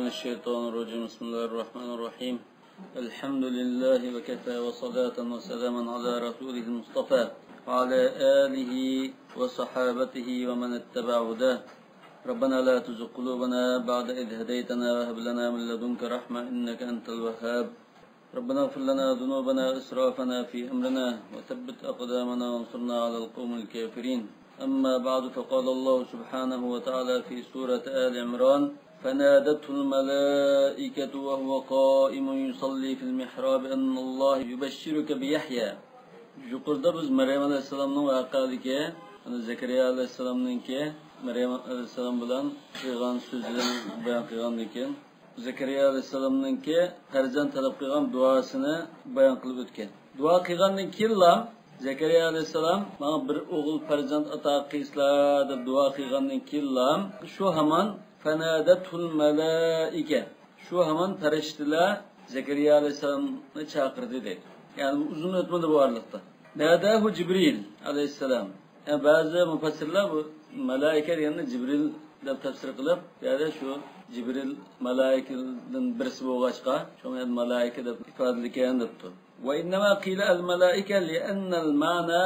من الشيطان الرجيم. بسم الله الرحمن الرحيم. الحمد لله وكفى وصلاة وسلاما على رسوله المصطفى وعلى آله وصحابته ومن اتبع هداه. ربنا لا تزغ قلوبنا بعد إذ هديتنا وهب لنا من لدنك رحمة إنك أنت الوهاب. ربنا اغفر لنا ذنوبنا وإسرافنا في أمرنا وثبت أقدامنا وانصرنا على القوم الكافرين. أما بعد، فقال الله سبحانه وتعالى في سورة آل عمران: فنادته الملائكة وهو قائم يصلي في المحراب أن الله يبشرك بيحيى. Yuqorida biz Maryam alayhissalomning vaqaligi, Zakariya alayhissalomninki Maryam alayhissalom bilan qilgan so'zlarini bayon qilgandan keyin Zakariya alayhissalomninki farzand talab qilgan duosini bayon qilib o'tgan. Duo qilgandan keyin Zakariya alayhissalom "Menga bir o'g'il farzand ato qilsizlar" deb duo qilgandan keyin shu hamon fanadatul malaika, shu hamon farishtalar Zakariya alayhissalomni chaqirdi deydi. Yani uzun o'tmadi bu arlıkta. Nadahu Cibril aleyhisselam. Yani bazı mufassirler bu malaika deganda Cibril deb tafsir qilib, yani şu Cibril malaikadan birisi bo'lg'achqa, shunga malaika deb ifodalagan debdi. Ve innama qila al malaika li'anna al ma'na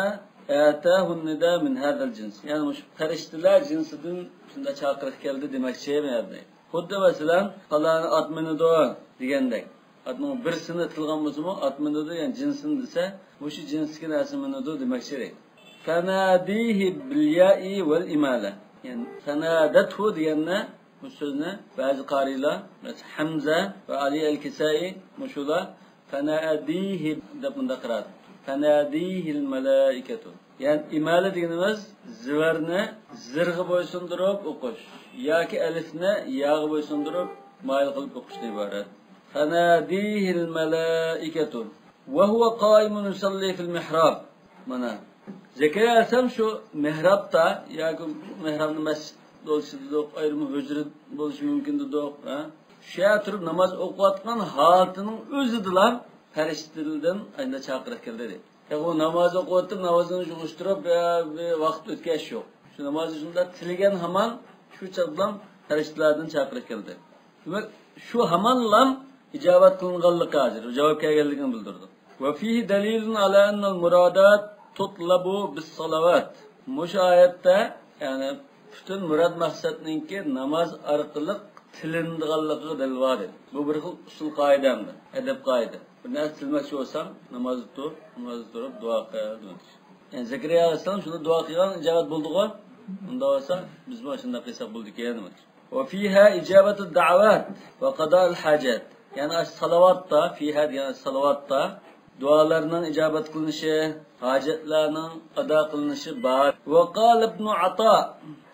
atahu an-nida min hadha al-jins. Yani bu farishtalar jinsidan shunda chaqiriq keldi demakchi emas. Xuddi masalan, falani atminido degandek. Adının birisini tilgan bo'lsa-mu, atminido yani jinsini desa, bu shu jinsga nasiminido demakchi. Fanadihi bil ya'i vel imala. Yani fanadatu deganni bu so'zni ba'zi qarilar, mesela Hamza va Ali al-Kisai mushular fanadihi deb bunda qiradi. Fanadihi al malaikatu. Yani imala deganimiz zivarni zirg'i bo'ysundirib o'qish yoki alifni ya'ga bo'ysundirib mayl qilib o'qishdan iborat. فناديه الملائكة وهو قائم يصلي في المحراب. Mana Zakariya alayhisalom shu mihrobda yoki mihrobni masjid bo'lishida ayrim hujra bo'lishi mumkindir, shu yerda turib namoz o'qiyotgan holatining o'zidilar farishtalardan ayna chaqiriq keldi dedi. U namoz o'qiyotib, namozini yig'ishtirib, vaqt o'tkazish yo'q. Shu namozni shunda tilgan hamon shu chaqdan farishtalardan chaqiriq keldi. Demak, shu hamonlam ijobat qilinganligi hozir javob kelganligini bildirdi. Va fihi dalilun ala anna al-muradat tutlabu bis-salavat. Mush oyatda yani butun murad maqsadninki namoz orqali tilindiganligiga dalil bor edi. Bu bir xil usul qoidamdir, adab qoida. Bir narsa tilmoqchi bo'lsam, namoz turib duo qiladi. Yani Zakariya alayhissalom shunda duo qilgan, ijobat bo'ldi-ku. Unda bo'lsa biz mana shunday qilsak bo'ldi keyin. Wa fiha ijabatu ad-da'awat wa qada' al-hajat. Yani salavatta, fiha yani salavatta dualarning ijobat qilinishi, hojatlarning ado qilinishi bor. Wa qala ibn Ata.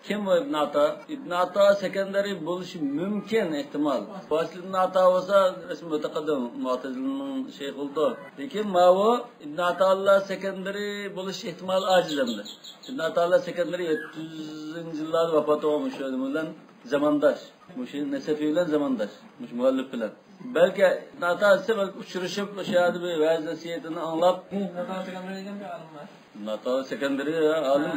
Kim bu ibn Ata? Ibn Ata sekondari bo'lishi mumkin ehtimol. Fasl ibn Ata bo'lsa rasm mutaqaddim Mu'tazilaning shayx bo'ldi. Lekin ma'vo ibn Ata sekondari bo'lish ehtimol ajizdir. Ibn Ata sekondari 700-yillarda vafot olmuş bilan zamandaş. Mushi Nasafiy bilan zamandaş. Mush muallif bilan. Belki Natasi belki uçuruşup şahidi bir vaaz nasiyetini anlap. Natasi sekondari degan bir alim var. Natasi sekondari alim.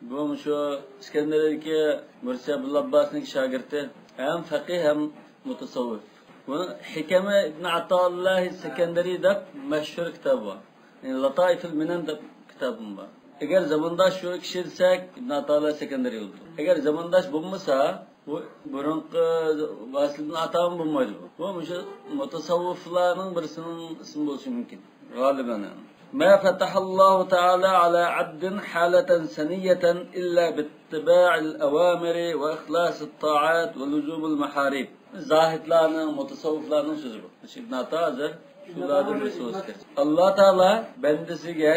Bu şu İskender'deki Mursi Abdullah Abbas'ın şagirdi. Hem fakih hem mutasavvuf. Bunu Hikame İbn Ata'llah sekondari deb meşhur kitabı var. Yani Lataiful Minan deb kitabım var. Eğer zamandaş şu kişi desek İbn Ata'llah sekondari oldu. Eğer zamandaş bulmasa bu burunqi Vasil'in atam bulmaydı bu. Bu şu mutasavviflarning birisinin ismi bo'lishi mumkin. Galiban. Ma fatahallahu ta'ala ala 'abdin halatan saniyatan illa bittiba'il awamiri va ikhlasat ta'at va luzumul maharib. Zahidlarning, mutasavviflarning so'zi bu. Ibn Ata'zir shulardan bir so'z keldi. Alloh taolo bandasiga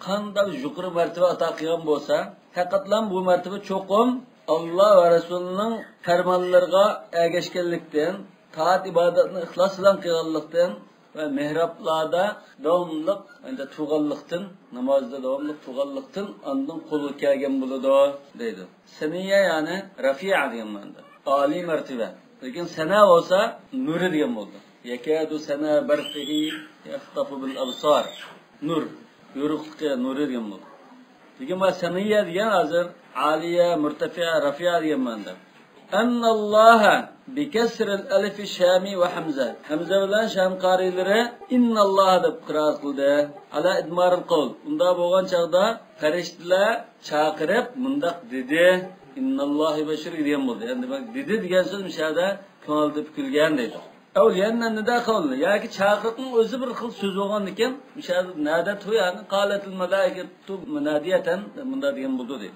qanday yuqori martaba ato qilgan bo'lsa, faqatlam bu martaba cho'qim Allah ve Resulünün fermanlarına ergeçkenlikten, taat ibadetini ihlas bilen kıyallıktan ve mihraplarda devamlılık, yani tuğallıktan, namazda devamlılık tuğallıktan andın kulu kelgen buludu deydi. Seniye yani rafi'a diyen bende. Ali mertebe. Lakin sena olsa nuri diyen buldu. Yekâdu sena berfihi yahtafu bil absar. Nur. Yürüklükte nuri diyen buldu. Lakin bu seniye diyen hazır Aliye, murtefiye, rafiye diyen bende. Ennallaha بكسر الألف الشامي وحمزة حمزة ولا شام قاري لره إن الله دب قراءة قلده على إدمار القول unda boğan çağda فرشتلا çağırıp mundaq dedi إن الله بشر diyen buldu. Yani bak dedi diyen söz müşahede kanalda pükülgen dedi. Evliyanla nida kavli. Ya ki çağırıqın özü bir xil söz olgan iken müşahede nada tuyan qalatil malaiketu munadiyatan munda diyen buldu dedi.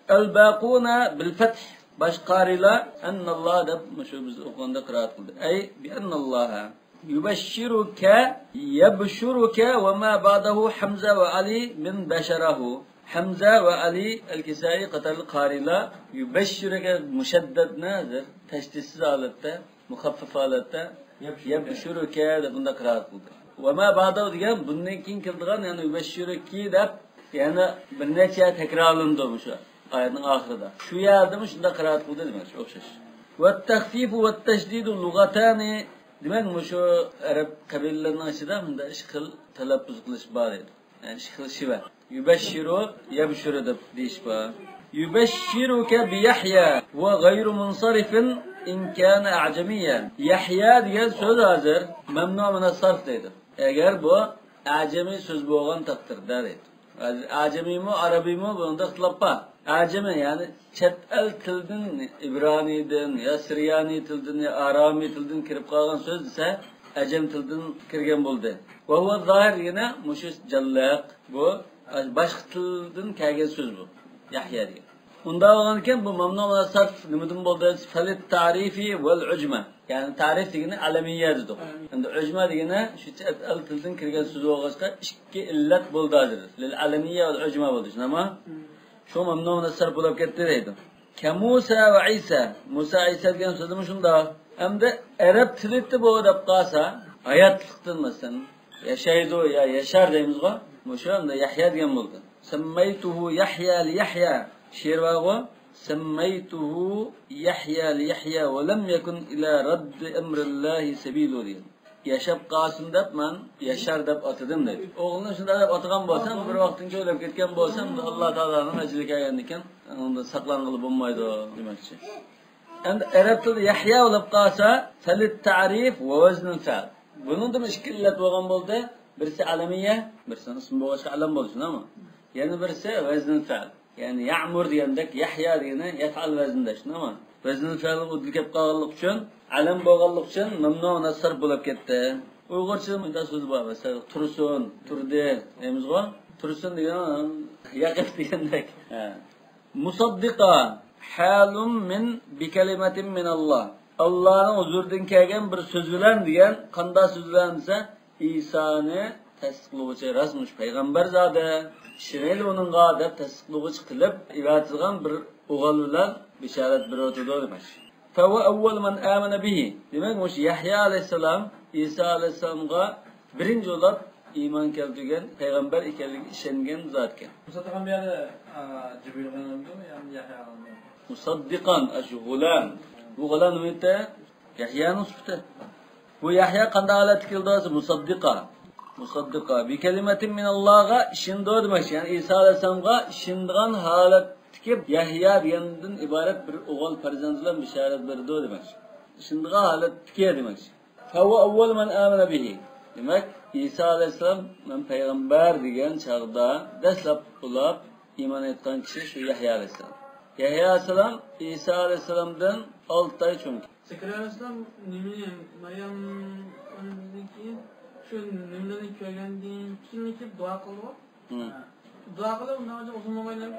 El-baquna bil-feth baş qarila ennallah da şu biz oqanda qiraat qildi. Ay bi ennallaha yubashshiruka yabshuruka ve ma ba'dahu Hamza ve Ali min basharahu. Hamza ve Ali el-Kisai qatarlı qarila yubashshiruka mushaddad nazir tashdidsiz holatda muxaffaf holatda yabshuruka da bunda qiraat qildi. Ve ma ba'dahu degan bundan keyin keldigan yani yubashshiruki deb yani bir necha takrorlandi o'sha ayetning oxirida. Shu yerda shunda qiraat qildi demak, o'xshash. Va taxfif va tashdid lug'atani demak, shu arab qabilalarining ichida bunda ish xil talaffuz qilish bor edi. Yani ish xil shiva. Yubashshiru yabshuru deb deyish bor. Yubashshiruka bi Yahya va ghayru munsarifin in kana a'jamiyan. Yahya degan so'z hozir mamnu min as-sarf deydi. Agar bu ajami so'z bo'lgan taqdirda deydi. Ajamiymi, arabiymi bunda ixtilof bor. Acemi yani chet el tildan İbrani'den ya Siryani tildan ya Arami tildan kirib qolgan so'z desa ajam tildan kirgan bo'ldi. Va huwa zohir yana mushish jallaq bu boshqa tildan kelgan so'z bu. Yahya degan. Unda bo'lgan ekan bu mamnu va sarf nimadan bo'ldi? Falit ta'rifi val ujma. Yani ta'rif degani alamiyya dedi. Endi ujma degani shu chet el tildan kirgan so'z bo'lg'achqa ikki illat bo'ldi hozir. Lil alamiyya val ujma bo'ldi. Shunami? Şu mamnu nasar bulab ketdi deydi. Ka Musa ve İsa. Musa İsa degan so'zimi shunda. Hamda arab tilida bu deb qolsa, hayotlikdan masalan yashaydi ya yashar deymiz-ku. O'shanda Yahya degan bo'ldi. Sammaytuhu Yahya li Yahya. She'rvag'u sammaytuhu Yahya li Yahya ve lam yakun ila radd amrillahi sabilu degan. Yaşab qolsin deb men yashar deb atadim deydi. O'g'ilni shunday deb atagan bo'lsam, bir vaqtinga o'lib ketgan bo'lsam, Alloh taolaning ajli kelgan ekan, unda saqlanqili bo'lmaydi demoqchi. Endi arab tilida Yahya bo'lib qolsa, salit ta'rif va vaznul fa'l. Buning ham ikki illat bo'lgan bo'ldi. Birisi alamiyya, birisi ism bo'lg'achqa alam bo'ldi, shunami? Yana birisi vaznul fa'l. Yani ya'mur degandek Yahya degani yaf'al vaznda, shunami? Vaznul fa'l o'dil kelib qolganlik uchun alam bo'lganlik uchun mamnu nasr bo'lib ketdi. Uyg'urcha bunda so'z bor, masalan, tursun, turdi deymiz-ku. Tursun degan yaqif degandek. Musaddiqa halun min bi kalimatin min Allah. Allohning huzuridan kelgan bir so'z bilan degan, qanday so'z bilan desa, Isoni tasdiqlovchi rasmush payg'ambar zodi, Shirel uningga deb tasdiqlovchi qilib ivatilgan bir o'g'il bilan bishorat beradi demak. فهو أول من آمن به. Demek o Yahya aleyhisselam İsa aleyhisselamga birinci olarak iman keltirgan peygamber ekanligiga ishongan zotkan. Musaddiqan bu yerda Jibril g'alammi yoki Yahya g'alammi? Musaddiqan ash-g'ulam. Bu g'ulam nima? Yahyaning sifati. Bu Yahya qanday holatda keldi? Musaddiqa. Musaddiqa bi kalimatin min Allohga ishindi demak. Yani İsa aleyhisselamga ishindigan holat Yahya degandan iborat bir o'g'il farzand bilan bishorat berdi demak. Shunga holatga demak. Fa avval man amana bihi. Demak, Isa alayhisalom men payg'ambar degan chaqda dastlab ulab iymon etgan kishi shu Yahya alayhisalom. Yahya alayhisalom Isa alayhisalomdan 6 oy cho'ng. Sekretarlar nimani Maryam onamniki shu nimani ko'rgandan keyin duo qildi. Dua qilib, undan uzun mobaylab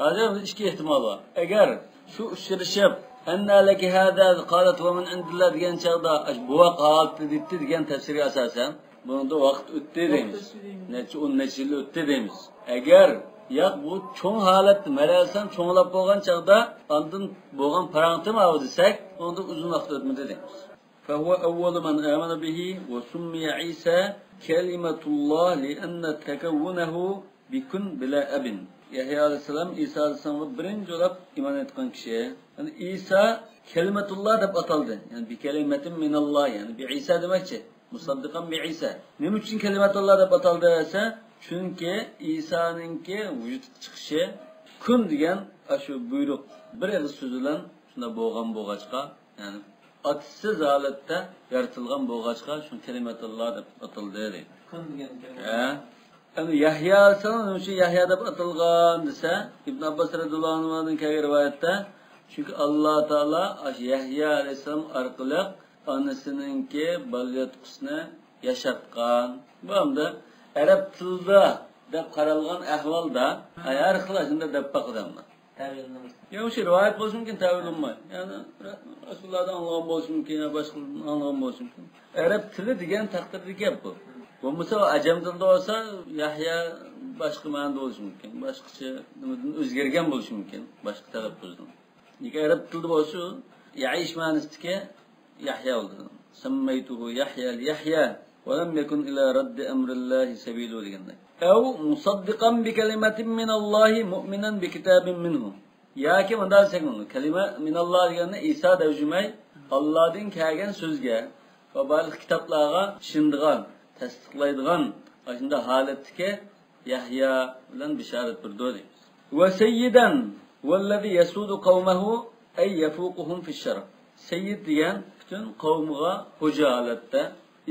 hozir ikki ehtimol bor. Agar shu uchrashib, "Anna laki hada qalat wa min indillah" degan chaqda bu holatda debdi degan tafsirga asosan, bunda vaqt o'tdi deymiz. Necha 10 yil o'tdi deymiz. Agar yo'q bu cho'ng holat maralsan cho'nglab bo'lgan chaqda ondan bo'lgan parangtim av desak, unda uzun vaqt o'tmadi deymiz. فهو أول من آمن به وسمي عيسى كلمة الله لأن تكونه بكن بلا أب. Yahya aleyhisselam İsa aleyhisselam'a birinci olarak iman etken kişiye. Yani İsa kelimetullah deb ataldı. Yani bir kelimetin minallah yani bir İsa demekçi. Musaddiqan bi İsa. Nima uchun kelimetullah deb ataldı ise? Çünkü İsa'nınki vücut çıkışı kun degan shu buyruq bir og'iz so'z bilan Şunda boğan boğaçqa, yani atsız halatda yaratılgan boğaçqa şu kelimetullah deb atıldı deydi. Kun degan kelime. Yani Yahya sana şu Yahya deb atılgan desa, İbn Abbas radhiyallohu anhu'dan kelgan rivayette çünkü Allah Teala Yahya aleyhisselam arqali anasininki balyatqusni yaşatgan. Bu hamda Arab tilida deb qaralgan ahvolda har xil shunda deb baqadamlar. Ya o'sha rivoyat bo'lishi mumkin, tavil bo'lmaydi. Ya'ni Rasulullohdan anlagan bo'lishi mumkin, boshqa anlagan bo'lishi mumkin. Arab tili degan taqdirda gap bu. Bo'lmasa ajam tilida olsa Yahya boshqa ma'noda bo'lishi mumkin. Boshqacha nimadan o'zgargan bo'lishi mumkin, boshqa talaffuzdan. Nega arab tilida bo'lsa, ya'ish ma'nosidagi Yahya bo'ldi. Sammaytuhu Yahya Yahya va lam yakun ila radd amrillah sabilu deganday. Aw musaddiqan bi kalimatin min Allah mu'minan bi kitabin minhu. Yoki bunday desak, kalima min Allah deganda Isa davjumay Allohdan kelgan so'zga va barliq kitoblarga ishondigan, tasdiqlaydigan shunda holatdagi Yahya bilan bishorat berdi. Va sayyidan vallazi yasudu qawmahu ay yafuquhum fi sharaf. Sayyid degan butun qavmiga xo'ja holatda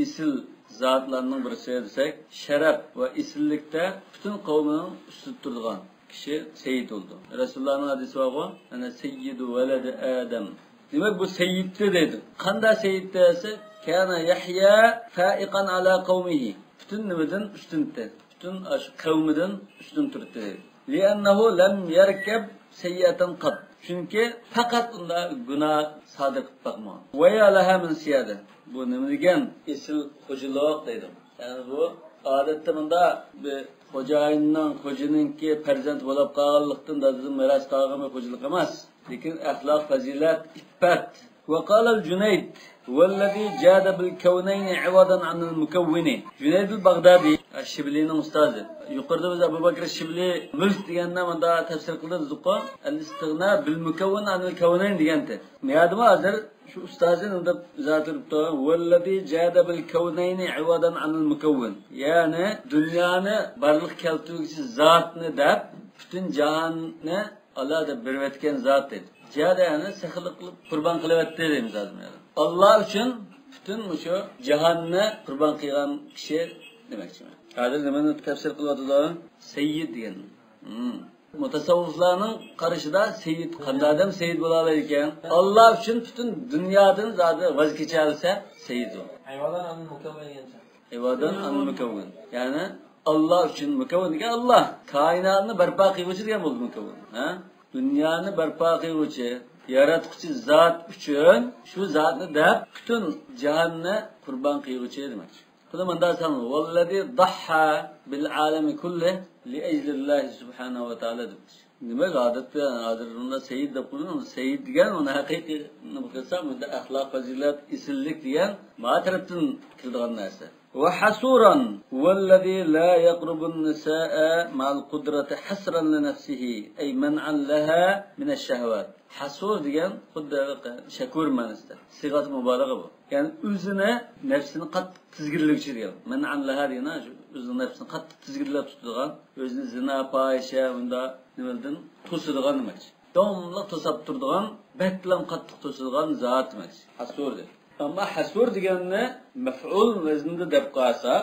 isil zatlarning birisi desak, sharaf va isillikda butun qavmining ustida turgan kishi sayyid bo'ldi. Rasulullohning hadisi bor, ana sayyidu valad adam. Demak bu sayyiddir dedi. Qanday sayyid desa, kana Yahya fa'iqan ala qawmihi. Butun nimadan ustundir. Butun shu qavmidan ustun turibdi. Li'annahu lam yarkab sayyatan qad. Çünkü fakat unda günah sadık bakma. Ve yalaha min siyade. Bu nima degan isil xo'jalik deydi. Yani bu odatda bunda bir xo'janinki farzand bo'lib qolganlikdan da meros qolgan xo'jalik emas. Lekin axloq, fazilat, iffat. Ve qala al-Junayd والذي جاد بالكونين عوضا عن المكون. Junayd al-Baghdadi Shiblining ustozi. Yuqorida biz Abu Bakr Shibli mulk deganda bunda tafsir qildik. Al-istig'na bil mukawwin an al-kawnayn deganda. Meyadima hozir shu ustozi unda izoh turibdi. Vallazi jada bil kawnayn iwadan an al-mukawwin. Ya'ni dunyoni barliq keltiruvchi zotni deb butun jahonni Allah deb berayotgan zot dedi. Jada yani saxiliq qilib qurban qilyapti deymiz hozir. Allah uchun butun shu jahonni qurban qilgan kishi demakchi. Hozir nimani tafsir qilyaptilar? Sayyid degan. Mutasavviflarning qarashida sayyid qanday odam sayyid bo'la oladi ekan? Allah uchun butun dunyodan zodi voz kechalsa sayyid u. Hayvondan anil mukavvin degancha. Hayvondan anil mukavvin. Ya'ni Allah uchun mukavvin degan Allah koinotni barpo qiluvchi degan bo'ldi mukavvin. Ha? Dunyoni barpo qiluvchi yaratuvchi zot uchun shu zotni deb butun jahonni qurban qiluvchi demak. Qulum andasan vallazi dahha bil alami kulli li ajlillah subhanahu va taala deb. Nima odatda hozirda sayyid deb qo'ygan, sayyid degan uni haqiqiy nima qilsa, bunda axloq, fazilat, isillik degan ma tarafdan keladigan narsa. Wa hasuran vallazi la yaqrubu an-nisaa ma'al qudrati hasran li nafsihi ay man'an laha min ash-shahawat. Hasur degan xuddi shakur ma'nosida. Sigat mubolag'a bu. Yani o'zini nafsini qattiq tizginlovchi degan. Man'an laha degan o'zini nafsini qattiq tizginlab tutadigan, o'zini zina, fohisha, unda nimadan to'sadigan demakchi. Davomli to'sab turadigan, batlam qattiq to'sadigan zot demakchi. Hasur dedi. Ama hasur deganni maf'ul vaznida deb qo'ysak,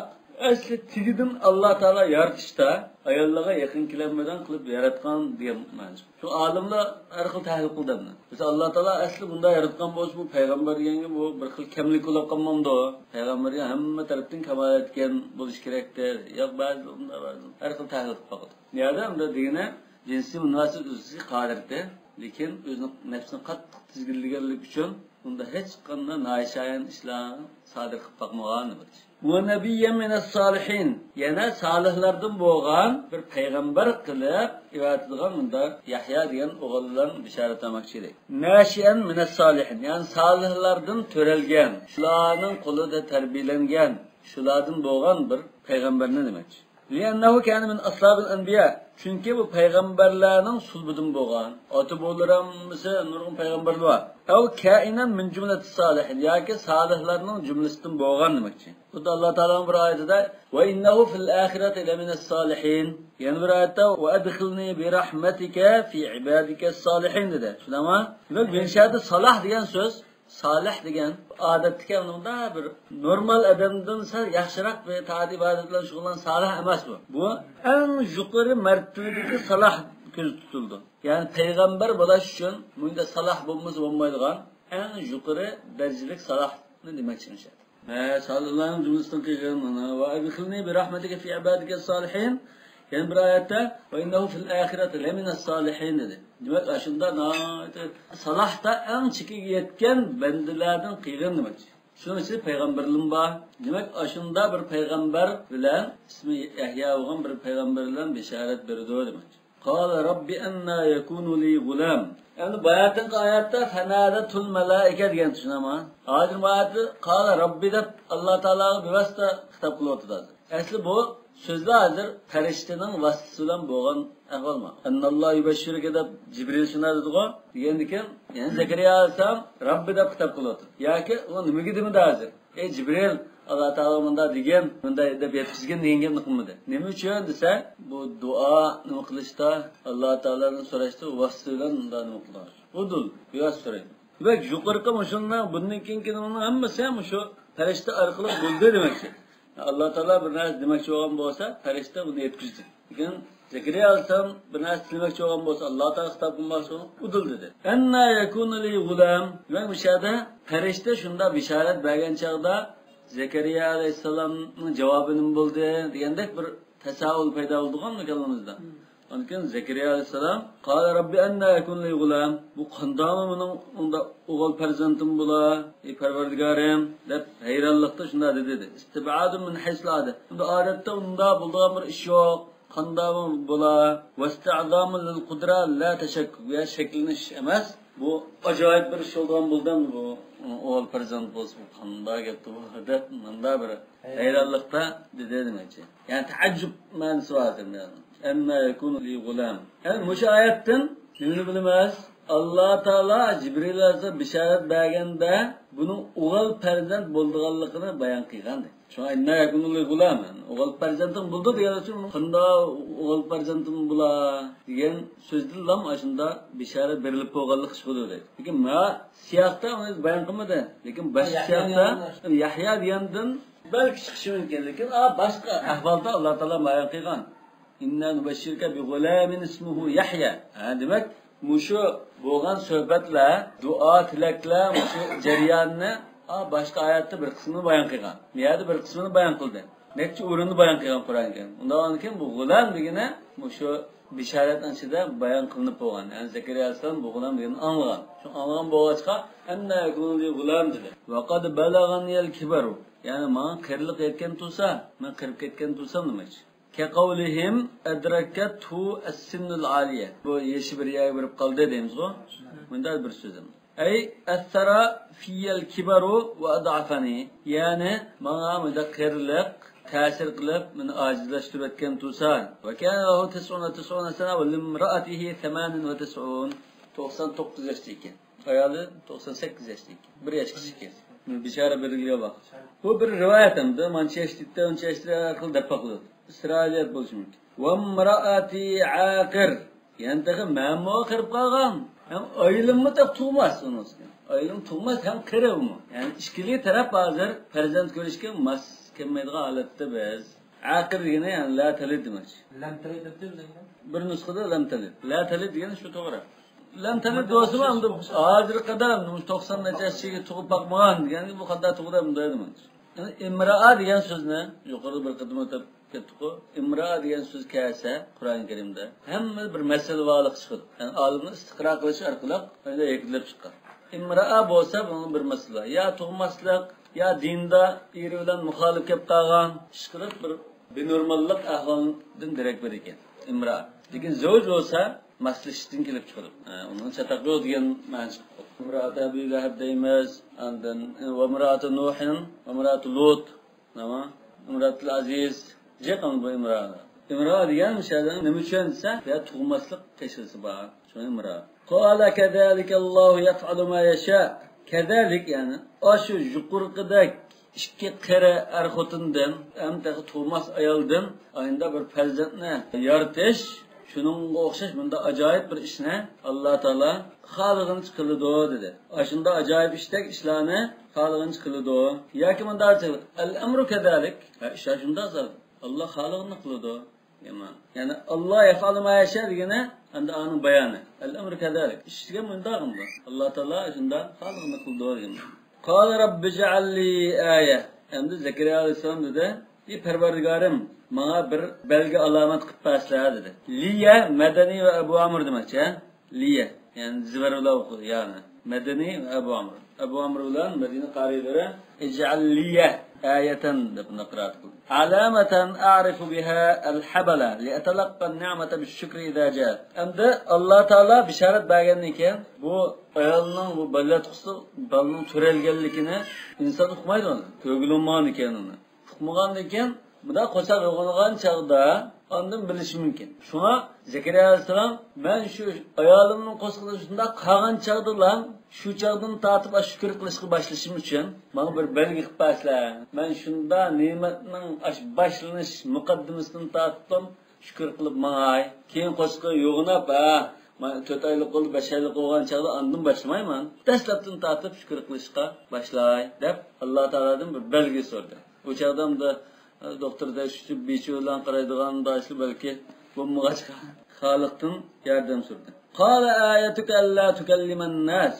asli tigidan Allah Taala yaratishda ayollarga yaqin kelmadan qilib yaratgan degan ma'no. Shu olimlar har xil tahlil qildi buni. Biz Allah Taala asli bunda yaratgan bo'lsa, bu payg'ambar deganga bu bir xil kamlik bo'lib qolmamdi. Payg'ambarga hamma tarafdan kamal etgan bo'lish kerakdir. Yo'q, ba'zi unda har xil tahlil qilib qo'ydi. Niyada unda degani jinsiy munosabat o'ziga qodirdi, lekin o'zining nafsini qattiq tizginlaganlik uchun bunda hech qanday noishayan ishlarni sodir qilib boqmagan bo'lish. Va nabiyyan minas solihin, yana solihlardan bo'lgan bir payg'ambar qilib evatilgan bunda Yahya degan o'g'illarni bishorat etmoqchilik. Nashian minas solihin, ya'ni solihlardan to'ralgan, shularning qo'lida tarbiyalangan, shulardan bo'lgan bir payg'ambarni demakchi. لأنه كان من أصحاب الأنبياء. Çünkü bu peygamberlerin sulbudun boğan. Atı boğulan mesela nurgun peygamberli var. O kainen min cümleti salihin. Ya ki salihlerinin cümlesinden boğan demekçi. Bu da Allah Teala'nın bir ayetinde ve innehu fil ahireti lemines salihin. Yani bir ayette ve edkhilni bi rahmetike fi ibadike salihin dedi. Şuna ama bir şeyde salah diyen söz. Salih degan odatdagi unda bir normal odamdan sal yaxshiroq va taat ibodat bilan shug'ullan salih emas bu. Bu eng yuqori martabadagi salih ko'z tutildi. Ya'ni payg'ambar bo'lish uchun bunda salih bo'lmasa bo'lmaydigan eng yuqori darajalik salihni demoqchi. Salihlarning jumlasidan kelgan mana va adkhilni bi rahmatika fi ibadika salihin. Yani bir ayette ve innehu fil ahireti lemine salihin dedi. Demek aşında salah da en çıkık yetken bendilerden kıygan demek. Şunun için peygamberliğin var. Demek aşında bir peygamber bilen ismi Yahya olan bir peygamber bilen bişaret verdi demek. Kâle Rabbi enna yekunu li gulam. Yani bu ayette fenadetul melaike diyen düşün ama. Adil bu ayette Kâle Rabbi de Allah Teala'ya bir vasıta kitap kılığı. Aslı bu sözde hazır periştenin vasıtasıyla boğan ahval mı? Ennallahu yübeşşirike de Cibril şuna dedi o. Diyendiken yani Zekeriya alsam Rabbi de kitap kılığı. Ya ki o nime gidimi de hazır. Cibril Allah Teala'mında diyen bunda da yetkizgen diyen nıkmıdı. Nime için dese bu dua nime kılışta Allah Teala'nın soraştı vasıtasıyla da nime kılar. Udul biraz sorayım. Bak yukarıda muşunla bunun ikinkin hemmesi şu perişte arkalı buldu demek ki. Allah Teala bir narsa demek olan olsa perişte bunu yetkizdi. Lakin Zekeriya alsam bir narsa demek olan olsa Allah Teala kitap bulması udul dedi. Enna yekunu li gulam. Ve müşahede perişte şunda bişaret bergen çağda Zekeriya Aleyhisselam'ın cevabını buldu diyendek bir tesavül peyda oldu mu kalımızda? Onun için Zekeriya Aleyhisselam "Kâle Rabbi enna yekun li gulam." Bu kandamı bunun oğul perzentim bula, perverdigarım dep hayranlıkta şunda dedi. İstibadun min hislade. Bu adette onda bulduğum bir iş yok. Kandamı bula. Vesta'zamu lil kudra la teşekkük. Ya şeklini emez. Bu acayip bir iş olduğunu buldum bu. Oğul perzent olsun. Kanda gitti bu. Hedef manda bir hayranlıkta dedi demekçi. Yani teaccüp manası vardır yani. Emme yekunu li gulam. Yani müşayetten nini bilmez. Allah Teala Cibril Aleyhisselam bişaret bergende bunun oğul perzent bulduğanlıkını bayan kıygandı. Şu an enne yekunu li gulam. Oğul perzentin buldu diye için kanda oğul perzentin bula diyen sözdür lam aşında bişaret verilip oğullık iş buluyor. Peki ma siyahta onu bayan kılmadı. Lakin baş siyahta Yahya diyenden belki çıkışı mümkün. Lakin başka ahvalda Allah Teala bayan kıygan. İnna nubashirke bi gulamin ismuhu Yahya. Demek muşu boğan sohbetle, dua tilekle muşu ceryanını başka ayette bir kısmını bayan kılgan. Niyade bir kısmını bayan kıldı. Nekçi uğrunu bayan kılgan Kur'an-ı Ondan sonra bu gulam degine muşu bişaretten içinde bayan kılınıp boğan. Yani Zekeriya Aleyhisselam bu gulam degini anlagan. Şu anlagan boğaçka enna yekunu li gulam dedi. Ve kad belagan yel kibaru. Yani bana kırılık etken tutsa, ben kırıp etken tutsam demek. Kekavlihim edrekethu es-sinnul aliye. Bu yeşil bir yaya verip kaldı dediğimiz o. Bunda bir sözüm. Ey ethera fiyel kibaru ve adafani. Yani bana müdakirlik, tesir kılıp, beni acizleştirip etken tusan. Ve kâne lehu 99 sene ve limraatihi 98. 99 yaştayken. Ayalı 98 yaştayken. Bir yaş küçükken. Bişare belirliğe bak. Bu bir rivayetimdi. Mançı yaştıkta, önce yaştıkta akıl depaklı. İsrailiyet buluşu mümkün. وَمْرَأَتِي عَاقِرْ. Yani takım memnun kırıp kalkan. Hem aylım mı da tuğmaz onun için. Aylım tuğmaz hem kırıv mı? Yani işkili taraf hazır. Perzent görüşken mahkemede alette bez. Akir diyene yani la talid demek. Lam talid dedi. Bir nuskada lam talid. La talid diyene şu doğru. Lam talid dostu mu? Hazır kadar 90 necasiye tuğup bakmağın. Yani bu kadar tuğuda mı dedim. Yani imra'a diyen söz ne? Yukarıda bir kadına tabi. İmra diyen söz kelse Kur'an-ı Kerim'de hem bir mesele varlık çıkır. Yani alimler istikra kılışı arkalık öyle ekilip çıkar. İmra bolsa bunun bir mesele. Ya tuğmaslık ya dinde iri bilen muhalif kep kalgan çıkırıp bir normallik ahvalından direkt verirken. İmra. Lekin zevj olsa masliştin kelip çıkırıp. Onun çataklı diyen manşık. İmra-ı Ebu Leheb deymiz. Ve İmra-ı Nuhin, İmra-ı Lut, İmra-ı Aziz, Jeqan bu imra. İmra degan mishada nima uchun desa, ya tug'maslik tashxisi bor. Shuni imra. Qala kadalika Alloh yaf'alu ma yasha. Kadalik yani ashu yuqurqidek ikki qari er xotindan, ham tug'mas ayoldan ayında bir farzandni yaratish, shuningga o'xshash bunda ajoyib bir ishni Alloh taolo xolig'ini qiladi dedi. Ashunda ajoyib ishdek ishlarni xolig'ini qiladi. Yoki bunda al-amru kadalik, ish shunda Allah xolig'ini qiladi. Yani Allah yaf'alu ma yasha degani endi onun bayoni. Al-amru kadalik. İşga mundaqmi. Alloh taolo shunda xolig'ini qiladi degan. Qala robbi ij'alli aya. Endi Zakariya alayhisalom dedi, "Ey Parvardigorim, menga bir belgi alomat qilib bersa" dedi. Liya Madani va Abu Amr demoqchi. Liya, yani zibarlar o'qidi, yani Madani va Abu Amr. Abu Amr bilan Madina qarilari ij'al liya ayatan deb naqrat qildi. Alamatan a'rifu biha al-habala li atalaqqa an-ni'mata bish-shukri idha ja'a. Endi Alloh taolo bisharat bergandan keyin bu ayolning bu ballat qilsa, balning turelganligini inson uqmaydi uni. Ko'gilonman ekanini. Uqmagandan keyin buda qo'shaq yo'g'ongan chaqda ondan bilish mumkin. Shuna Zakariya alayhisalom men shu ayolimning qo'sqini shunda qolgan chaqdalar shu chaqdan tortib shukr qilishga boshlashim uchun menga bir belgi qilib berslar. Men shunda ne'matning boshlanish muqaddimasidan tortib shukr qilib mangay. Keyin qo'sqi yo'g'inab, men 4 oylik bo'ldi, 5 oylik bo'lgan chaqda ondan boshlamayman. Dastlabdan tortib shukr qilishga boshlay deb Alloh taoladan bir belgi so'radi. Bu chaqdan da doktorda shu bechi bilan qaraydigan daşlı belki bu muğaçqa xalqdan yordam so'rdi. Qala ayatuka alla tukalliman nas.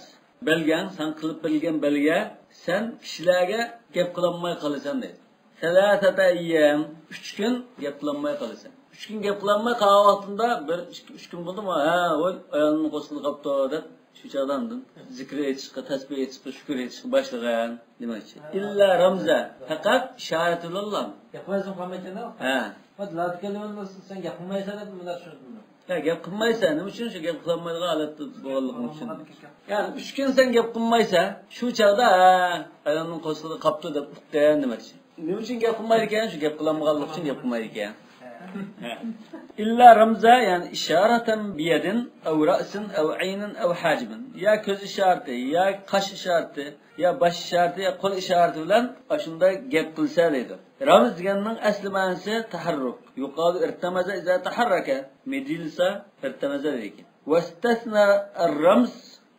Belgan sen qilib bilgan belga sen kishilarga gap qilolmay qolasan dedi. Salasata ayyam 3 kun gap qilolmay qolasan. 3 kun gap qilolmay qolgan vaqtida bir 3 kun bo'ldimi? Voy ayolni qo'shilib qopti deb shu chaqdandan zikr etishga, tasbih etishga, shukr etishga boshlagan demoqchi. Illa ramza, faqat ishoratulloh. Yapmaysan qolmaysan-da? Hop, latkalimni sen gapmaysan deb buni tushundim. Gap qilmaysan, nima uchun shu gap qilmaydigan holatda bo'lganligim uchun. Yani 3 kun sen gap qilmaysa, shu chaqda ayolning qo'shilib qopti deb uqgan demoqchi. Nima uchun gap qilmaydi ekan? Shu gap qilmaganlik uchun gap qilmaydi ekan. İlla ramza yani işareten biyedin, ev ra'sin, ev aynin, ev hacibin. Ya göz işareti, ya kaş işareti, ya baş işareti, ya kol işareti bilen aşında gap kılsa deydi. Ramz deganning asli ma'nosi taharruk. Yuqalu irtamaza iza taharraka. Medilsa irtamaza deydi. Wastasna ar-ramz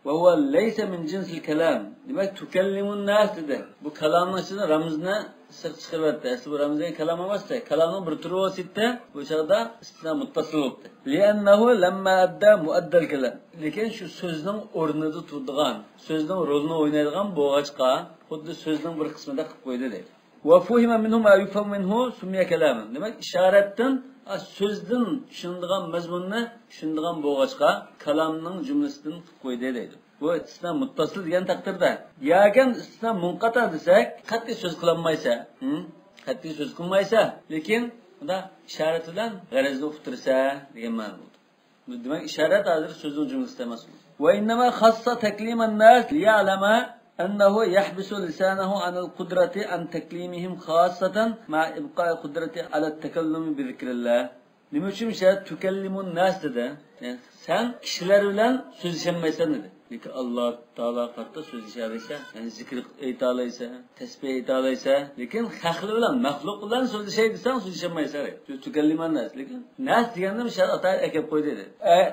ve huwa laysa min jinsil kalam. Demek tukellimun nas dedi. Bu kalamın içinde ramzni sır çıkarttı. Asli bu ramzdan kalam emasdi. Kalamning bir turi vositda bu chaqda istisno muttasil bo'ldi. Li'annahu lamma adda muaddal kalam. Lekin shu so'zning o'rnida turadigan, so'zning rolini o'ynaydigan bo'g'achqa xuddi so'zning bir qismida qilib qo'ydi deydi. Wa fuhima minhu ma yufham minhu sumiya kalaman. Demak, ishoratdan so'zdan tushunadigan mazmunni tushunadigan bo'g'achqa kalamning jumlasidan qilib qo'ydi deydi. Bu istisno muttasil degan taqdirda. Yoki istisno munqata desak, qat'iy so'z qilolmaysa, qat'iy so'z qilmaysa, lekin bunda ishorat bilan g'arazda uqtirsa degan ma'no bo'ldi. Bu demak ishorat hozir so'zning jumlasida emas. Va innama khassa takliman nas liya'lama annahu yahbisu lisanahu an al-qudrati an taklimihim khassatan ma ibqa'i qudrati ala at-takallumi bi zikrillah. Nima uchun tukallimun nas dedi? Yani sen kishilar bilan so'zlashamaysan dedi. Lekin Alloh taolo qatda so'zlashaversa, yani zikr aytalaysa, tasbih aytalaysa, lekin xalq bilan, maxluq bilan so'zlashay desang so'zlashamaysan. Tukalliman nas. Lekin nas deganda shart akab qo'ydi dedi.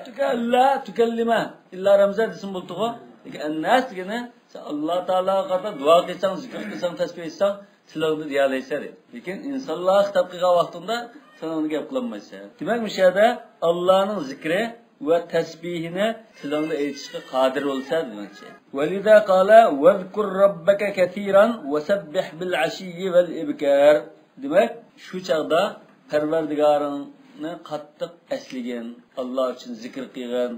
Tukalla tukallima illa ramza desin bo'ldi-ku. Lekin nas degani sen Alloh taolo qatda duo qilsang, zikr qilsang, tasbih etsang, tilingni deyalaysa dedi. Lekin insonlar xitob qilgan vaqtida sen uni gap qilmaysan. Demak, bu yerda Allohning zikri ve tesbihine tilangda aytishga qodir bo'lsa demoqchi. Valida qala vazkur robbaka katiran wasabbih bil ashiyyi val ibkar. Demak, shu chaqda Parvardigoringni qattiq esligin, Alloh uchun zikr qilgan,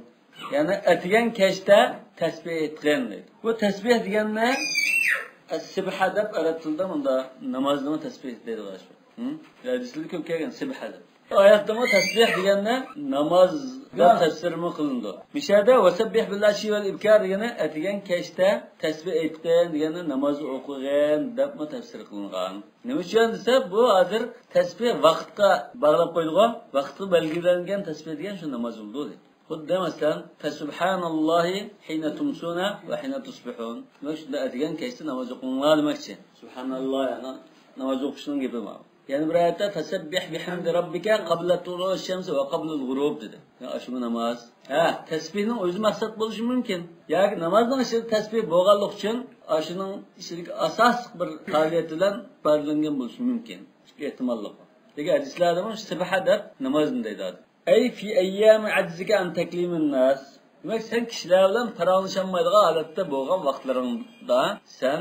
ya'ni atigan kechda tasbih etgan deydi. Bu tasbih deganni as-sibha deb arab tilida bunda namozni tasbih deydi g'ashba. Hadislarda ko'p kelgan sibha deb. oyatda mı tasbih deganda namozda tafsir mi qilindi. Mishada vasabbih billahi val ibkar degani atigan kechda tasbih aytgan degani namoz o'qigan deb mi tafsir qilingan. Nima uchun desa bu hozir tasbih vaqtga bog'lab qo'yilgan, vaqtga belgilangan tasbih degan shu namoz bo'ldi. Xuddi masalan Subhanallohi hina tumsuna va hina tusbihun. Nima shunda atigan kechda namoz o'qinglar demoqchi. Subhanalloh yani namoz o'qishning gapi bor. Yani bir ayette tesebbih bihamdi rabbika qabla tulu'i şemsi ve qabla'l g'urub dedi. Ya shu namoz. Tasbihning o'zi maqsad bo'lishi mumkin. Yoki namozning ichida tasbih bo'lganlik uchun shuning ichidagi asosiy bir faoliyat bilan farqlangan bo'lishi mumkin. Ikki ehtimollar bor. Degan hadislarda ham subha deb namozni deydi. Ay fi ayyami ajzika an taklimin nas. Demak sen kishilar bilan paranlashamaydigan holatda bo'lgan vaqtlaringda sen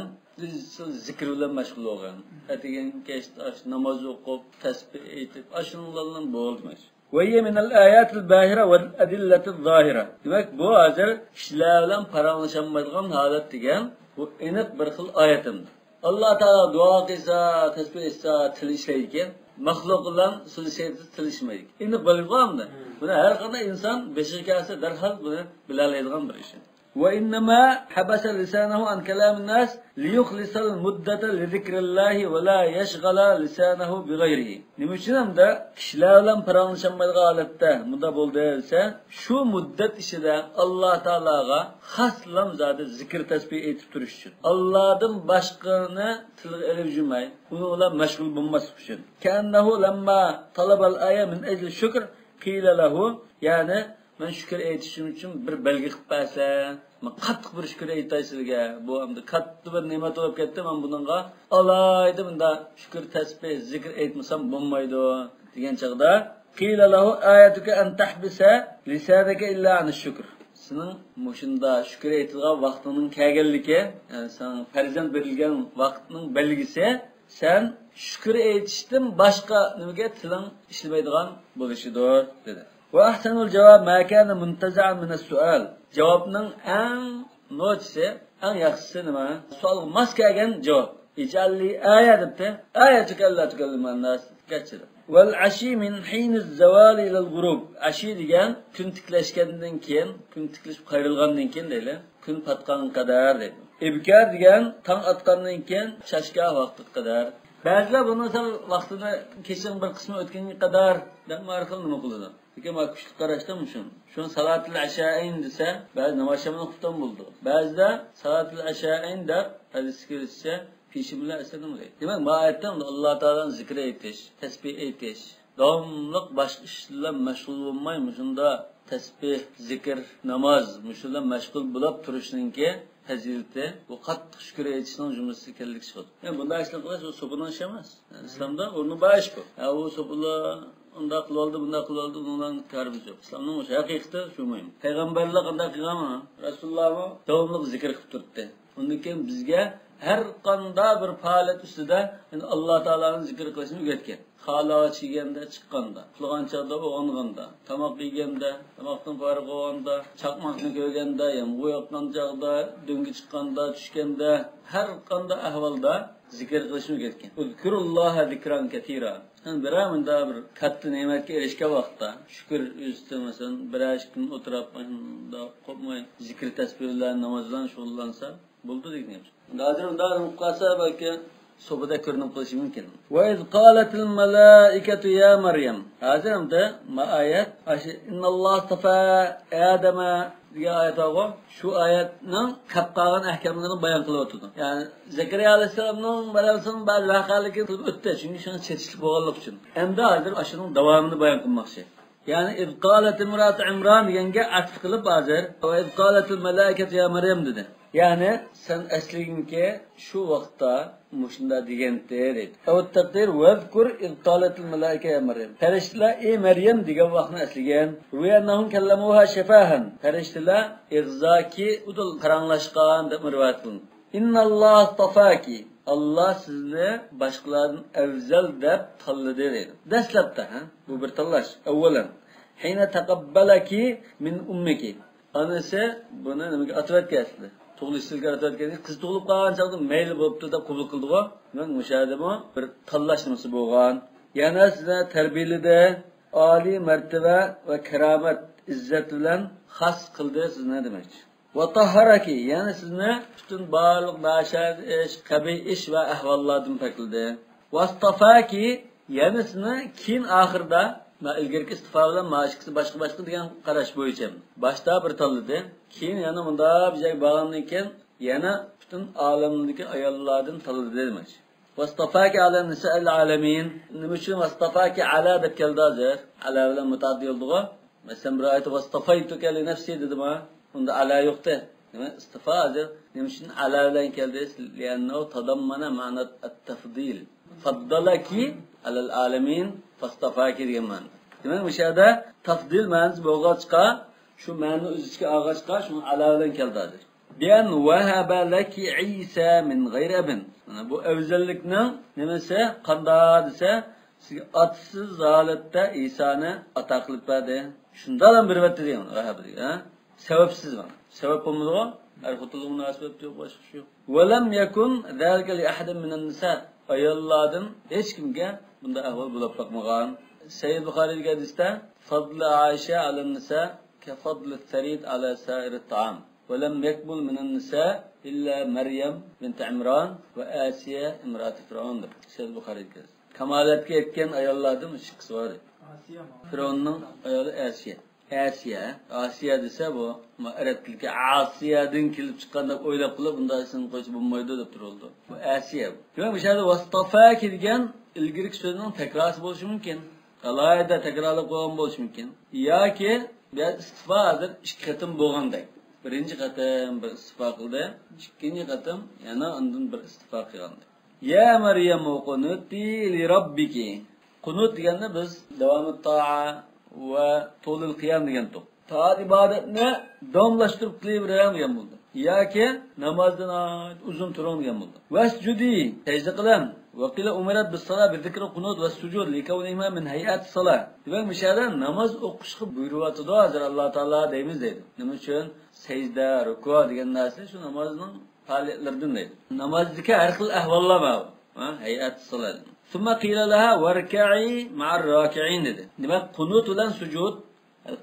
zikr bilan mashg'ul bo'lgan. Atigan kechda namoz o'qib, tasbih aytib, ashunlardan bo'lmas. Ve min al-ayatil bahira ve adillatil zahira. Demak bu hozir kishilar bilan paranlashamaydigan holat degan bu aniq bir xil oyatim. Alloh taolo duo qilsa, tasbih etsa, til ishlaydi. Maxluq bilan so'zlaydi, til ishmaydi. Endi bilganmi? Buni har qanday inson beshikasi darhol buni bilalaydigan bir ish. وإنما حبس لسانه عن كلام الناس ليخلص المدة لذكر الله ولا يشغل لسانه بغيره. Niçin de kişilerle paranlaşamaydığı halette muda bulduğuysa şu müddet içinde Allah Teala'ga haslam zaten zikir tesbih etip duruşun. Allah'ın başkasını tılgı elevcümey, onunla meşgul bulması için. Kennehu lemma talabal aya min ecli şükür qila lahu yani ben şükür etişim için bir belge qilib bersan, men qattiq bir şükür aytay sizga. Bu endi katta bir ne'mat bo'lib ketdi. Men buningga alayda bunda şükür tasbih, zikr aytmasam bo'lmaydi degan chaqda qila lahu ayatuka an tahbisa lisanaka illa an shukr. Sening mushunda şükür aytilgan vaqtining kelganligi, yani sen farzand berilgan vaqtning belgisi sen şükür aytishdan boshqa nimaga tiling ishlamaydigan bo'lishidir dedi. وأحسن الجواب ما كان منتزعا من السؤال. جوابنا أن نوتسي أن يخصن ما سؤال مسكاً جواب. اجعل لي آية دبته آيتك ألا تكلم الناس كتير. والعشي من حين الزوال إلى الغروب. عشي ديgan kun tiklashgandan keyin, kun tiklish qayrilgandan keyin deyli. Kun patgan qadar deydi. İbkar degan tong atgandan keyin shashka vaqti qadar. Ba'zilar buni vaqtini keching bir qismi o'tganga qadar deb ma'rifat nima qiladi. Lekin men kuchli qarashdim shun. Shun salatul asha'in desa, ba'zi namozlarni o'qibdan bo'ldi. Ba'zida salatul asha'in deb hadis kelsa, peshi bilan asadim deydi. Demak, bu oyatda Alloh taolaning zikri aytish, tasbih aytish, davomliq boshqa ishlar mashg'ul bo'lmay, shunda tasbih, zikr, namoz, shundan mashg'ul bo'lib turishninki fazilati bu qattiq shukr aytishning jumlasiga keldik chiqadi. Yani bunday ishlar qilish u so'pidan ish emas. Yani islomda o'rni bor ish bu. U so'pilar unda qiloldi, bunda qiloldi, bundan karimiz yo'q. Islomning o'sha haqiqati shu muhim. Payg'ambarlar qanday qilganmi? Rasululloh davomli zikr qilib turibdi. Undan keyin bizga har qanday bir faoliyat ustida Alloh taolaning zikr qilishni o'rgatgan. Xaloch yeganda, chiqqanda, qilgan chaqda, o'g'onganda, tomoq yeganda, tomoqdan farq bo'lganda, chaqmoqni ko'rganda, yomg'ir yoqqan chaqda, do'ngi chiqqanda, tushganda, har qanday ahvolda zikr qilishni o'rgatgan. Uzkurulloha zikran katira. Biramda bir katta ne'matga erishgan vaqtda shukr yuztamasan, bir kun o'tirib, qo'pmay zikr tasbih bilan, namoz bilan shug'ullansa bo'ldi degan. Hozir unda muqasa balki so'bida ko'rinib qolishi mumkin. Va iz qalatil malaikatu ya Maryam. Hozir unda oyat innalloh tafa Adama degan oyat bor. Shu oyatning qapqagan ahkamlarini bayon qilib o'tdi. Ya'ni Zakariya alayhisolamning balansin ba'zi voqealarga qilib o'tdi. Chunki shuni chetishlik bo'lganlik uchun. Endi hozir shuning davomini bayon qilmoqchi. Yani iz qalat imrat Imron deganga atf qilib hozir va iz qalatil malaikatu ya Maryam dedi. Yani sen aslinki şu vaqtda mushunda deganda dedi. Avut taqdir vazkur iz qalatil malaika ya Maryam. Farishtalar ey Maryam degan vaqtni asligan. Ruyanahum kallamuha shafahan. Farishtalar irzaki udul qaranglashgan deb rivoyat qilindi. Innalloh tafaki. Allah sizni boshqalardan afzal deb tanladi dedi. Dastlabda bu bir tanlash. Avvalan hina taqabbalaki min ummiki. Anasi buni nimaga atvatgasdi? Tug'ilishga atvatgan qiz tug'ilib qolgan chaqda mayli bo'pti deb qabul qildi-ku. Men mushadimi bir tanlash nimasi bo'lgan. Yana sizni tarbiyalada Ali mertebe ve keramet, izzet bilen has kıldı siz ne demek? Ve tahharaki yani sizni bütün bağlılık, naşad iş, kabi iş ve ahvallardan pakildi. Ve astafaki yani sizni keyin ahirda ilgirki istifa bilan mashqisi başqa degan qarash bo'yicha boshda bir tanladi. Keyin yana bunda bizga bağlandan keyin yana bütün alamdagi ayollardan tanladi demak. Vastafaki ala nisa'il alamin. Nima uchun vastafaki ala deb keldi hozir? Ala bilan mutaaddi bo'ldi-ku. Masalan bir oyatda vastafaytuka li nafsi dedimi? Unda ala yo'qdi. Nima istifa hozir nima uchun ala bilan keldi? Lianna tadammana ma'na at-tafdil. Faddalaki alal alamin fastafaki degan ma'no. Demak, bu yerda tafdil ma'nosi bo'lg'achqa, shu ma'no o'ziga olg'achqa, shu ala bilan keldi hozir. Bian wahaba laki Isa min ghayri abin. Mana bu afzallikning nimasi? Qanda desa, sizga otsiz holatda Isoni ato qilib berdi. Shundan ham bir vatda degan vahaba degan, ha? Sababsiz mana. Sabab bo'lmadi-ku. Al-Xutul munosabat yo'q, boshqa shu yo'q. Wa lam yakun zalika li ahadin min an-nisa. Ayollardan hech kimga bunda ahvol bo'lib boqmagan. Sayyid Buxoriyga hadisda fadl Aisha ala nisa ka fadl al-tharid ala sa'ir at-ta'am. Wa lam yakbul min an-nisa illa Maryam bint Imran va Asiya imrat Fir'aun. Sayyid Buxoriyga. Kamalatga yetgan ayollardan uch qismi bor. Asiya Fir'aunning ayoli Asiya. Asiya desa bu arab tiliga Asiyadan kelib chiqqan deb o'ylab qilib bunda ism qo'yib bo'lmaydi deb turuldi. Bu Asiya. Demak, bu yerda vastafaki degan ilgirki so'zning takrori bo'lishi mumkin. Alayda takrorlab qo'ygan bo'lishi mumkin. Yoki bu istifodir ikki qatim bo'lgandek. Birinchi qatim bir istifo qildi, ikkinchi qatim yana undan bir istifo qilgandi. Ya Maryam qunuti li robbiki. Qunut deganda biz davomit to'a va to'lil qiyam degan to'q. Toat ibodatni davomlashtirib qilavergan degan bo'ldi. Yoki namozdan uzun turing degan bo'ldi. Vasjudi sajda qilam. Va qila umirat bis-salat bi zikri qunut va sujud likawniha min hay'at salat. Demak, mishada namoz o'qishga buyuryapti hozir Alloh taolo deymiz deydi. Nima uchun? Sajda, ruku degan narsa shu namozning faoliyatlaridan deydi. Namozdagi har xil ahvollar bor. Hay'at salat. Summa qila laha warka'i ma'ar raki'in dedi. Demak, qunut bilan sujud,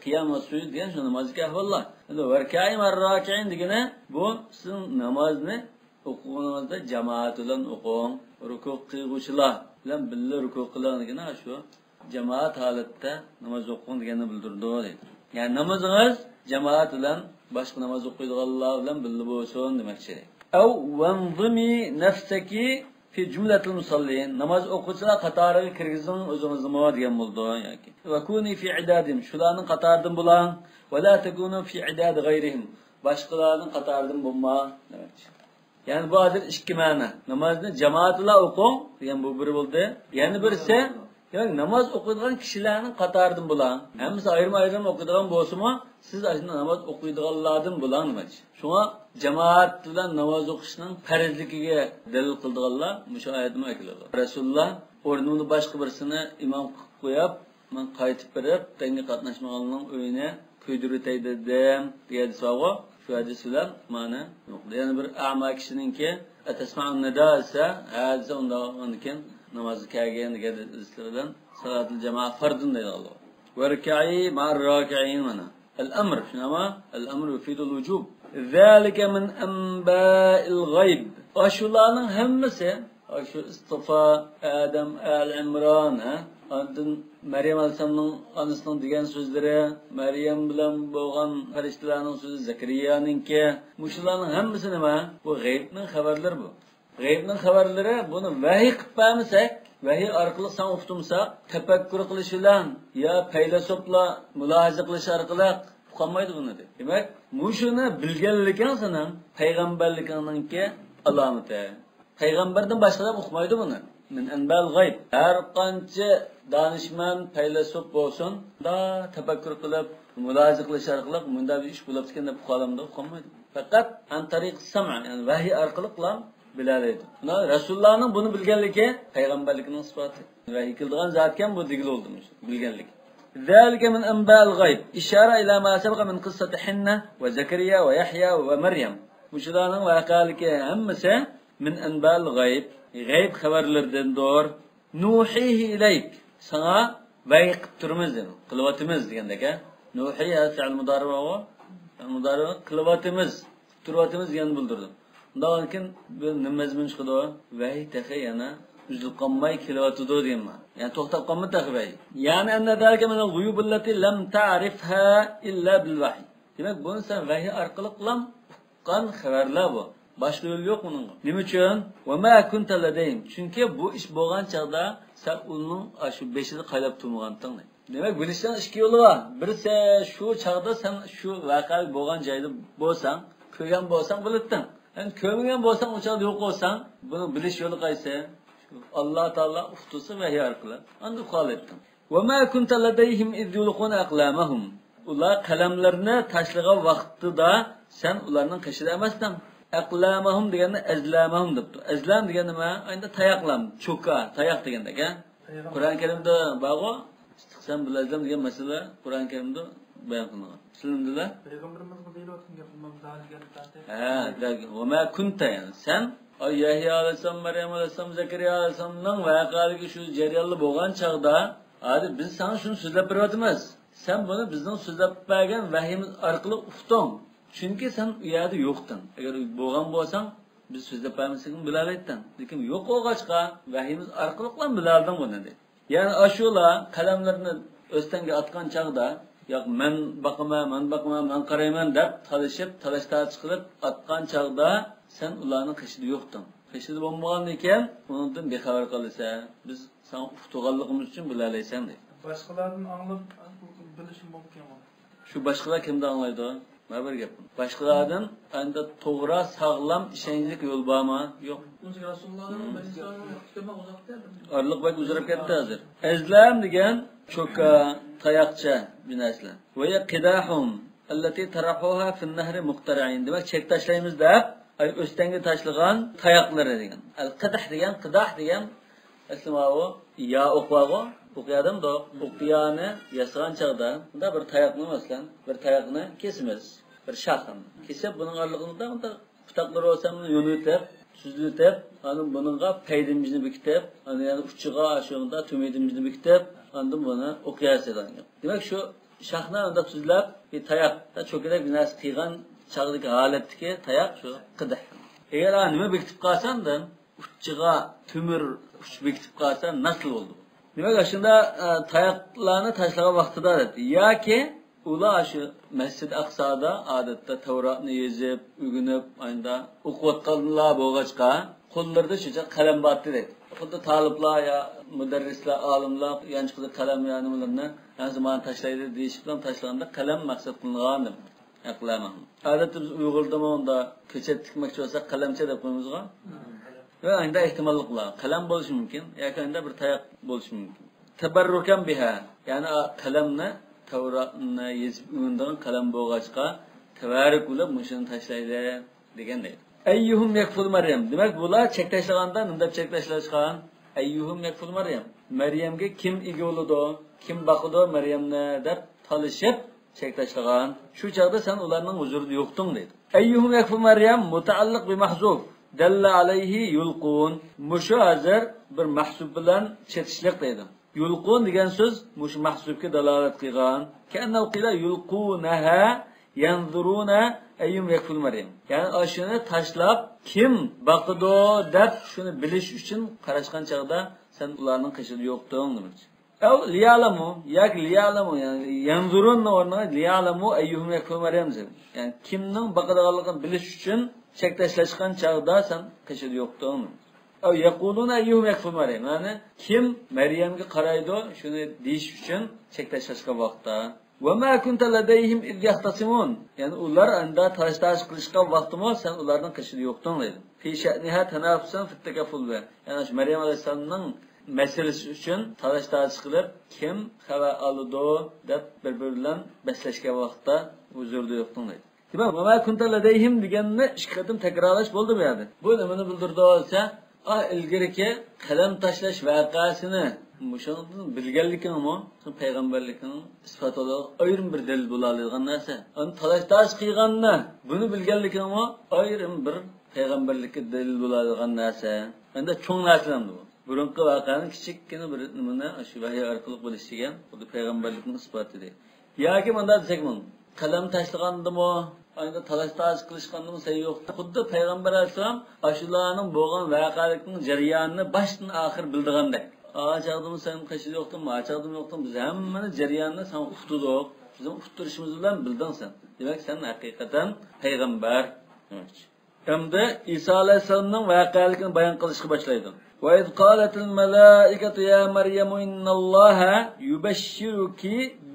qiyam va sujud degan shu namozdagi ahvollar. Endi warka'i ma'ar raki'in degani bu sizning namozni o'qiganingizda jamoat bilan o'qing. Ruku qiluvchilar bilan birga ruku qiladigan shu jamoat holatda namoz o'qing deganni bildirdi deydi. Ya'ni namozingiz jamoat bilan boshqa namoz o'qiydiganlar bilan birga bo'lsin demoqchi. Aw wanzimi nafsaki fi jumlatil musallin. Namoz o'quvchilar qatoriga kirgizing o'zingizni degan bo'ldi yoki. Va kuni fi idadim. Shularning qatoridan bo'lang. Va la takunu fi idad g'ayrihim. Boshqalarning qatoridan bo'lma demoqchi. Yani bu adet ikki ma'no. Namozni jamoat bilan o'qing degan bu bir bo'ldi. Yana birisi, yani namoz o'qiydigan kishilarning qatoridan bo'lang. Hammasi ayrim o'qiydigan bo'lsa-mu, siz ashuna namoz o'qiydiganlardan bo'lang demoqchi. Shunga jamoat bilan namoz o'qishning farzligiga dalil qildiganlar mushu oyatni aytdilar. Rasululloh o'rnini boshqa birisini imom qilib qo'yib, men qaytib berib, tengi qatnashmaganning uyini kuydirib dedim degan savol. Şu hadisler mana yok. Yani bir a'ma kişininki atasma'un nida ise hadise ondan namazı kâgen gedislerden salatul cemaat fardın dedi Allah. Ve rükâ'i ma'ar râki'in mana. El-emr şuna ama el-emr yufidul vücub. Zâlike min enbâ'il gayb. Aşularının hemmesi aşu istifa, Adem, El-İmran Ondan Meryem Aleyhisselam'ın anısının degan sözleri, Meryem bilan bo'lgan farishtalarning so'zi, Zakariyaninki, muşularning hammasi nima? Bu g'aybning xabarlari bu. G'aybning xabarlari buni vahiy qilib bermasak, vahiy orqali san uqtumsak, tafakkur qilish bilan yo faylasuflar mulohaza qilish orqali qolmaydi buni deb. Demak, mushuni bilganliging sening payg'ambarligingning alomati. Payg'ambardan boshqa o'qimaydi buni. Min anbal g'ayb. Har qancha danishmand, faylasuf bo'lsin, da tafakkur qilib, mulohaza qilish orqali bunda bir ish bo'lib ketgan deb qolamda qolmaydi. Faqat an tariq sam', ya'ni vahiy orqali qilam bilalaydi. Rasulullohning buni bilganligi payg'ambarlikning sifati. Vahiy qilgan zatgan bu digil bo'ldi, bilganlik. Zalika min anbal g'ayb. Ishara ila ma sabaqa min qissati Hinna va Zakariya va Yahya va Maryam. Bu shularning voqealigi hammasi min anbal g'ayb. G'ayb xabarlardan dor. Nuhihi ilayk. Sana vahiy qilib turmiz dedi. Qilyotimiz degandek-a. Nuhiy fi'l mudari va mudari qilyotimiz, turyotimiz degan bildirdi. Undan keyin bu nima mazmun chiqdi? Vahiy tahi yana uzilib qolmay kelyotdi deyman. Yani to'xtab qolmadi tahi vahiy. Yani anna dalika min al-ghuyubillati lam ta'rifha illa bil vahiy. Demak, buni sen vahiy orqali qilam qan xabarlar bu. Başka yol yok bunun. Nima uchun? Wa ma kunta ladayhim. Chunki bu ish bo'lgan chaqda sen uning shu beshini qaylab turmagansan. Demak, bilishdan ikki yo'li bor. Birisi shu chaqda sen shu voqea bo'lgan joyda bo'lsan, ko'rgan bo'lsan bilibdin. Yani ko'rmagan bo'lsan, o chaqda yo'q bo'lsan, buni bilish yo'li qaysi? Alloh taolo uftusi vahiy orqali. Endi qo'litdim. Wa ma kunta ladayhim iz yulquna aqlamahum. Ular qalamlarini tashlagan vaqtida sen ularning qishida emasdan. Aqlamahum degani azlamahum debdi. Azlam degani nima? Endi tayoqlam, cho'ka, tayoq degandek-a. Qur'on Karimda bog'o istiqsam bil azlam degan masala Qur'on Karimda bayon qilingan. Tushundinglar? Payg'ambarimizga deyotgan gapimiz dalilga va ma kunta yani sen Yahya alayhisalom, Maryam alayhisalom, Zakariya alayhisalomning voqealigi shu jarayonli bo'lgan chaqda, hadi biz sana shuni so'zlab beryapmiz. Sen bunu bizning so'zlab bergan vahiyimiz orqali uqding. Chunki sen u yerda yo'qding. Agar bo'lgan bo'lsang, biz so'zlab bermasligini bilalaytding. Lekin yo'q bo'lg'achqa vahiyimiz orqali ham bilarding buni dedi. Ya'ni ashular qalamlarni o'stanga atgan chaqda, yo'q men boqaman, men qarayman deb talash qilib atgan chaqda sen ularning qishida yo'qding. Qishida bo'lmagan ekan, undan bexabar qolsa, biz sen uqtug'anligimiz uchun bilalaysan dedi. Boshqalardan anglab bilishim mumkinmi? Shu boshqalar kimdan anglaydi? Mana bir gap. Boshqalardan endi to'g'ri, sog'lom, ishonchli yo'l bormi? Yo'q. Uncha Rasulullohning kitobga uzoqda. Orliq bak uzrab ketdi hozir. Azlam degan cho'ka, tayoqcha binaslar. Va ya qidahum allati tarahuha fi an-nahr muqtara'in. Demak, chek tashlaymiz deb o'stanga tashlagan tayoqlar degan. Al-qidah degan asma'i ya o'qvag'o o'qiyadimda o'qiyani yasagan chaqda bunda bir tayoqni masalan bir tayoqni kesimiz bir shaxni kesib buning orlig'ida unda putaqlar olsa buni yo'nitib suzilib ana buningga paydimizni bekitib ana yana uchiga shunda tumidimizni bekitib endi buni o'qiyasidan. Demak shu shaxni unda suzlab bir tayoqda cho'kadek narsa qiygan chaqdagi holatdagi tayoq shu qidah. Agar nima bekitib qolsandan uchiga tumir uch bekitib qolsa nasl bo'ldi. Demak, shunda tayoqlarni tashlagan vaqtida yoki ular shu Masjid Aqsoda odatda Tavrotni yozib, o'rganib, endi o'qiyotganlar bo'lg'achqa qo'llarida shuncha qalam bor edi. Xuddi taliblar yo mudarrislar, olimlar yanchiqli qalam yo nimalarni zaman tashlaydi deyishib bilan tashlaganda qalam maqsad qilingan deb aqlaman. Odatda biz Uyg'urda unda ko'chat tikmoqchi bo'lsak qalamcha deb qo'ymizga. Ve aynı ihtimallıkla kalem bo'lishi mumkin, yoki endi bir tayoq bo'lishi mumkin. Tabarrukan biha, ya'ni qalamni Tavrotni yezib o'rgangan qalam bo'lg'achqa tabarruk qilib mushuni tashlaydi deganday. Ayyuhum yakful Maryam. Demak, bular chek tashlaganda undab chek tashlashgan. Ayyuhum yakful Maryam. Maryamga kim ega bo'ladi, kim boqadi Maryamni deb talishib chek tashlagan. Shu chaqda sen ularning huzurida yo'qding dedi. Ayyuhum yakful Maryam mutaalliq bi mahzuf. Dalla alayhi yulqun. Mushu hazır bir mahsub bilan chetishliq deydi. Yulqun degan so'z mushu mahsubga dalolat qilgan. Kanna qila yulqunaha yanzuruna ayyum yakful Maryam. Ya'ni ashuni tashlab kim baqido deb shuni bilish uchun qarashgan chaqda sen ularning qishida yo'qding demoqchi. Aw liyalamu yak liyalamu yani yanzurun o'rniga liyalamu ayyuhum yakful Maryam. Yani kimning baqidoligini bilish uchun chek tashlashgan chaqda sen qishida yo'qding. Aw yaquluna ayyuhum yakful Maryam. Yani kim Maryamga qaraydi shuni deyish uchun chek tashlashgan vaqtda va ma kunta ladayhim iz yahtasimun. Yani ular anda talash qilishgan vaqtda sen ularning qishida yo'qding dedi. Fi sha'niha tanafusan fit takafful. Yani Maryam alayhisolamning masalasi uchun talash qilib kim xabar oladi deb bir-biri bilan baslashgan vaqtda huzurda yo'qding dedi. Demak, "Va ma kunta ladayhim" deganni ikki qatim takrorlash bo'ldi bu yerda. Bu nimani bildirdi olsa, ilgariki qalam tashlash voqeasini mushundan bilganligingmi, payg'ambarlikning isbotida ayrim bir dalil bo'la oladigan narsa. Uni talash qilganni, buni bilganligingmi, ayrim bir payg'ambarlikka dalil bo'la oladigan narsa. Endi cho'ng narsalar bu. burunqi voqeani kichikkina bir nimani shu vahiy orqali bo'lishigan, xuddi payg'ambarlikning isbotidir. Yoki bunda desakmi, qalam tashlagandimi, ayda talash qilishgandimi sen yo'q. Xuddi payg'ambar alayhisalom ashularning bo'lgan voqealikning jarayonini boshdan oxir bildigandek. Ağacağımı sen kaçı yoktun mu? Ağacağım yoktun. Biz hemen ceryanını sen uftuduk. Bizim ufturuşumuz bilen bildin sen. Demek sen hakikaten peygamber. Evet. Hem de İsa Aleyhisselam'ın vakalikini bayan kılışkı başlaydın. وَاِذْ قَالَتِ الْمَلَائِكَةُ يَا مَرْيَمُ اِنَّ اللّٰهَ يُبَشِّرُكِ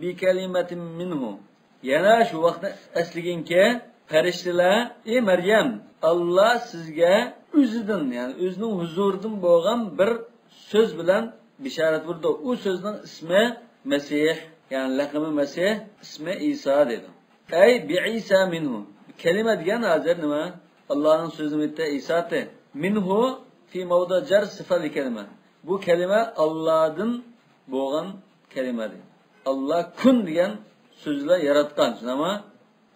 بِكَلِمَةٍ مِّنْهُ. Yana şu vakti esligin ki periştiler, ey Meryem, Allah sizge üzüdün, yani özünün huzurdun boğan bir söz bilen bisharat burada. O sözün ismi Mesih, yani lakımı Mesih, ismi İsa dedi. Ey bi İsa minhu. Kelime diyen hazır nima? Allah'ın sözü mitte İsa de. Minhu fi mavda cer sıfatı kelime. Bu kelime Allah'ın boğan kelimedir. Allah kun diyen sözle yaratkan. Ama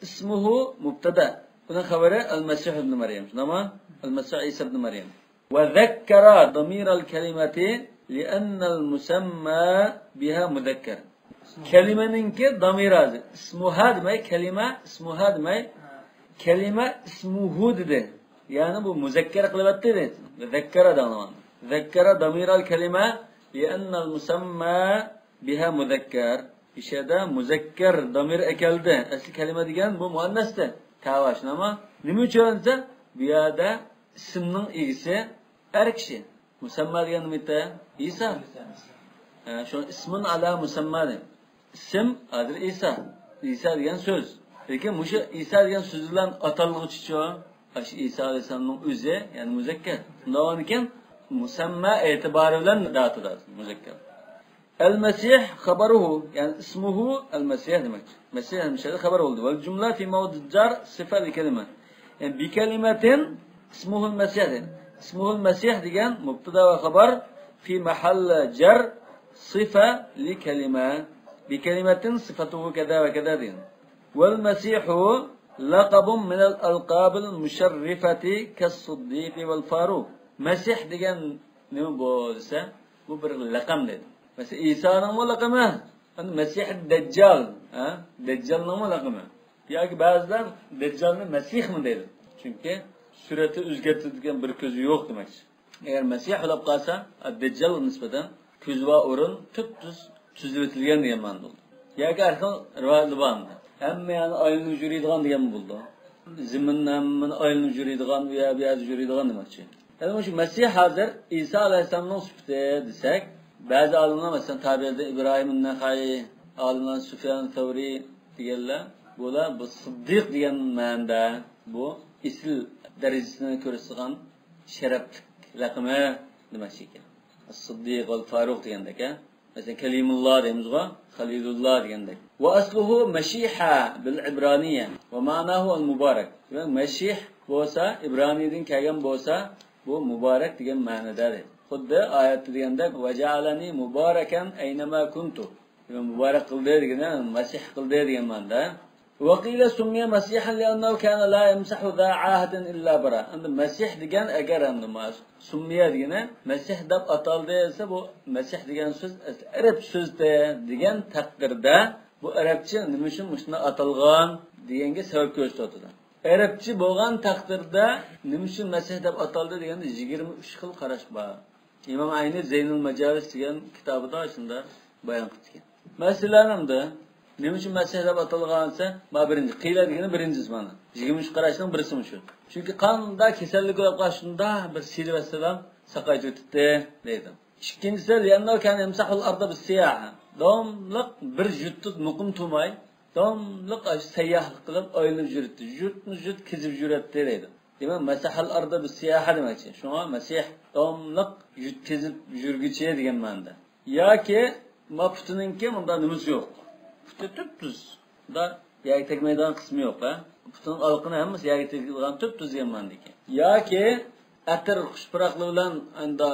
ismuhu mubtada. Buna haberi el-Mesih ibn Meryem. Ama el-Mesih İsa ibn Meryem. وذكر ضمير الكلمة لأن المسمى بها مذكر. Kelimeninki damir azı. İsmuha demek, kelime ismuha demek. Kelime ismuhu dedi. Yani bu müzekker kılıbet dedi. Zekkara da anlaman. Zekkara damiral kelime li'ennel musamma biha müzekker. İşte müzekker damir ekeldi. Asli kelime diyen bu muanneste. Tavaşın ama nimi çöğünse bir yerde isimnin ilgisi er kişi. Musamma diyen nimite İsa. Şu ismin ala musamma diyen. İsim adır İsa. İsa diyen söz. Peki muşu İsa diyen sözüyle atalılığı çiçeği. İsa Aleyhisselam'ın özü yani müzekker. Ondan iken musamma itibarıyla dağıtıdır müzekker. El-Mesih haberuhu yani ismuhu el-Mesih demek. Mesih el-Mesih'de haber oldu. Vel cümle fi mevdücar sıfat kelime. Yani bir kelimetin ismuhul Mesih. İsmuhul Mesih diyen mubtada ve haber fi mahalle cer sıfa li kelime. Bir kelimetin sıfatuhu keda ve keda diyen. Vel Mesihu laqabun minel alqabil müşerrifeti kes-Sıddiki vel Faruk. Mesih diyen ne bu ise bu bir lakam dedi. Mesela İsa'nın mı lakımı? Yani Mesih-i Deccal. Deccal'ın mı lakımı? Ya ki bazılar Deccal'ın Mesih mi dedi. Çünkü süreti üzgertirdikken bir közü yok demek. Eğer Mesih olab kalsa Deccal'a nispeten köz ve orun tüzüvetilgen diyen mandı oldu. Ya ki arkan rivayetli bandı. Hem yani aylını jüriydiğen diyen mi buldu? Ziminin hemen aylını jüriydiğen veya beyaz jüriydiğen demek. Yani şu Mesih hazır İsa Aleyhisselam'ın sıfatı desek bazı alimler mesela tabirde İbrahim'in Nehai, alimler Süfyan Tevri diyorlar. Bu Sıddık diyen manada bu isil derecesine körüsüğün şereflik lakımı demek ki. Sıddık vel Faruk diyendek. Mesela Kelimullah diyemiz var, Halilullah diyendek. Ve asluhu Meşiha bil İbraniye ve manahu el mübarek. Yani Meşih bolsa İbraniye'den kelgen bolsa bu mübarek diyen manadadır. Xuddi ayette deganda vaja'alani mubarakan aynama kuntu. Mubarak qildi deganda Masih qildi degan ma'noda. Wa qila summiya masihan li'annahu kana la yamsahu dha 'ahdan illa bara. Endi Masih degan agar endi summiya degani Masih deb ataldi esa bu Masih degan so'z arab so'zda degan taqdirda bu arabcha nima uchun shunday atalgan deganga sabab ko'rsatadi. Arabcha bo'lgan taqdirda nima uchun Masih deb ataldi deganda 23 xil qarash bor. İmam Ayni Zeynul Macalis degan kitobida shunda bayon qilgan. Masalanimda nima uchun Masih deb atalgansa, birinchi qiyla degani birinchisi mana. 23 qarashning birisi shu. Chunki qanda kasallik bo'lib qolishunda bir silvasadan saqayib o'tibdi deydi. Ikkinchisi lianna kana yamsahul arda bis-siyaha. Domliq bir jutni muqim turmay, domliq sayyohlik qilib oylik yuribdi. Jut kezib yuribdi deydi. Demek mesahal arda bir siyaha demek için. Şuna Mesih domliq yutkazib yurguchi degan ma'noda. Yoki putuninki bunda nimasi yo'q. Puti tuz. Bunda yag tegmaydigan qismi yo'q, ha. Putuning olqini hammasi yag tegadigan tuz degan ma'nodaki. Yoki atir xushpuroqli bilan unda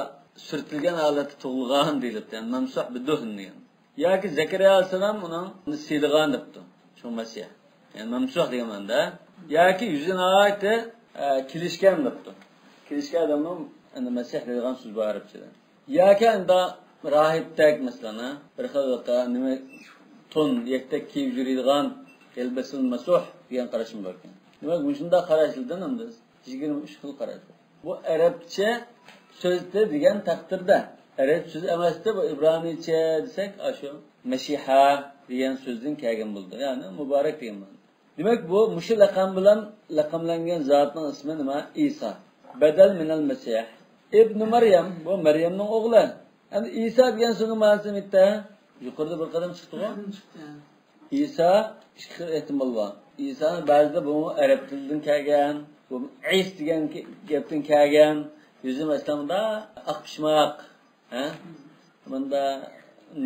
surtilgan holatda tug'ilgan deyilibdi. Yani mamsuh biduhn degan. Yoki Zakariya alayhisalom uni silgan debdi. Shu Mesih. Yani mamsuh degan ma'noda. Yoki yuzini aytdi kilishgan debdi. Kilishgan odamning endi Masih degan so'z bor arabchada. Yoki unda rohibdek masalan, bir xilqa nima ton yaktak kiyib yuradigan elbasul masuh degan qarashim bor ekan. Demak, shunda qarashildan endi 23 xil qarash. Bu arabcha so'zda degan taqdirda, arab so'z emasda bu ibroniycha desak, shu mashiha degan so'zdan kelgan bo'ldi. Ya'ni muborak degan ma'no. Demak, bu mushul laqam bilan laqamlangan zotning ismi nima? Isa. Badal minal masih. Ibn Maryam, bu Maryamning o'g'li. Endi Isa degan so'zning ma'nosi nima? Yuqorida bir qadam chiqdi-ku. İsa ikki xil ehtimol bor. İsa ba'zida bu arab tilidan kelgan, bu is degan gapdan kelgan, yüzüm aslamda aqpishmoq, bunda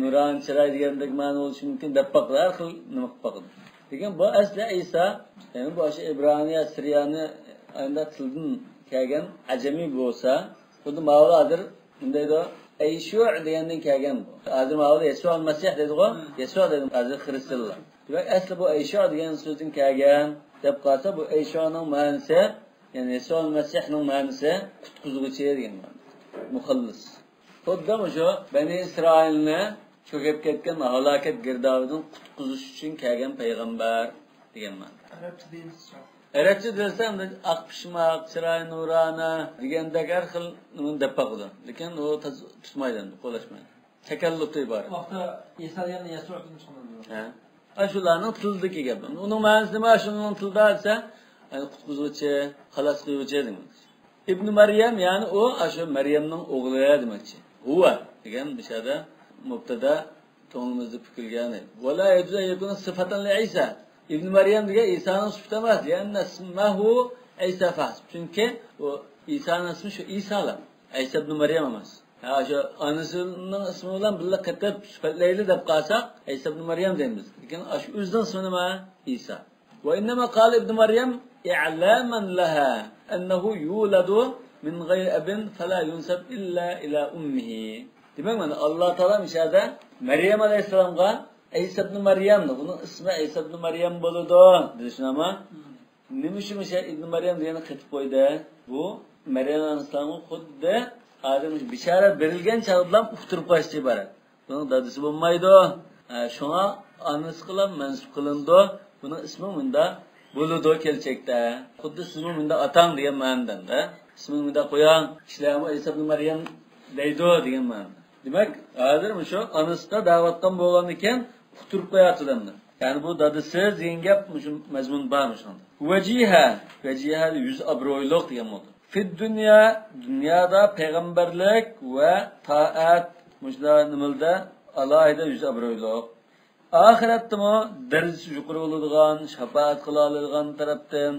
nuron chiroy degandek ma'no bo'lishi mumkin deb baqlar, har xil nima qilib baqdi. Lekin bu asli İsa, ya'ni bu ibroniya, siriyani anda tildan kelgan ajami bo'lsa, xuddi mavladir, bundayda Eyshu degandan kelgan bu. Hozir mavla Yesua al-Masih dedi-ku, Yesua dedi hozir xristianlar. Demak, asli bu Eyshu degan so'zdan kelgan deb qolsa, bu Eyshuning ma'nosi, ya'ni Yesua al-Masihning ma'nosi qutquzuvchi degan ma'no. Muxallis. Xuddi o'sha Bani Isroilni cho'kib ketgan halokat girdovidan qutqizish uchun kelgan payg'ambar degan ma'no. Arabcha desa endi aqpishmoq, chiroy nurona degandek har xil nima deb baqdi. Lekin u tutmaydi, qo'lashmaydi. Takallufda iborat. Vaqtda Isa yana Yesua deb chiqadi. Shularning tildagi gapi. Uning ma'nosi nima? Shuning tilda desa, qutqizuvchi, xalos qiluvchi demak. Ibn Maryam, ya'ni u shu Maryamning o'g'li demakchi. Huwa degan bishada mubtada to'ngimizda fikilgan edi. Wala yajza yakuna sifatan li Isa. İbn Maryam degan İsa'ning sifati emas, ya'ni ismuhu Isa fahs. Chunki u İsa'ning ismi shu İsa'lar. Isa ibn Maryam emas. Shu onasining ismi bilan birga qatib sifatlayli deb qolsak, Isa ibn Maryam deymiz. Lekin shu o'zining ismi nima? İsa. Wa innama qala ibn Maryam i'laman laha annahu yuladu min ghayri abin fala yunsab illa ila ummihi. Demak, mana Alloh taolo mishada Maryam alayhisalomga İsa ibn Maryam'dı. Bunun ismi İsa ibn Maryam boludu. Dedişin ama nimişmiş ibn Maryam diyeni kıtıp koydu. Bu Meryem Aleyhisselam'ın xuddi adamın bişaret verilgen çağıdan uqtirib qo'yishga iborat. Bunun dadisi bo'lmaydi. Shuna anisi qilib mansub qilindi. Bunun ismi bunda boludu kelchekda. Xuddi ismi bunda atang degan ma'noda. Ismini bunda qo'yang, ishlarni İsa ibn Maryam deydi degan ma'noda. Demak, hozir shu anasida da'vatdan bo'lgan ekan, quturib qo'yatdilar. Ya'ni bu dadisi degan gap shu mazmun bormi shunda. Vajiha yuz obro'yliq degan bo'ldi. Fid dunyoda payg'ambarlik va toat mushlar nimada alohida yuz obro'yliq. Oxiratda darajasi yuqori bo'ladigan, shafaat qila oladigan tarafdan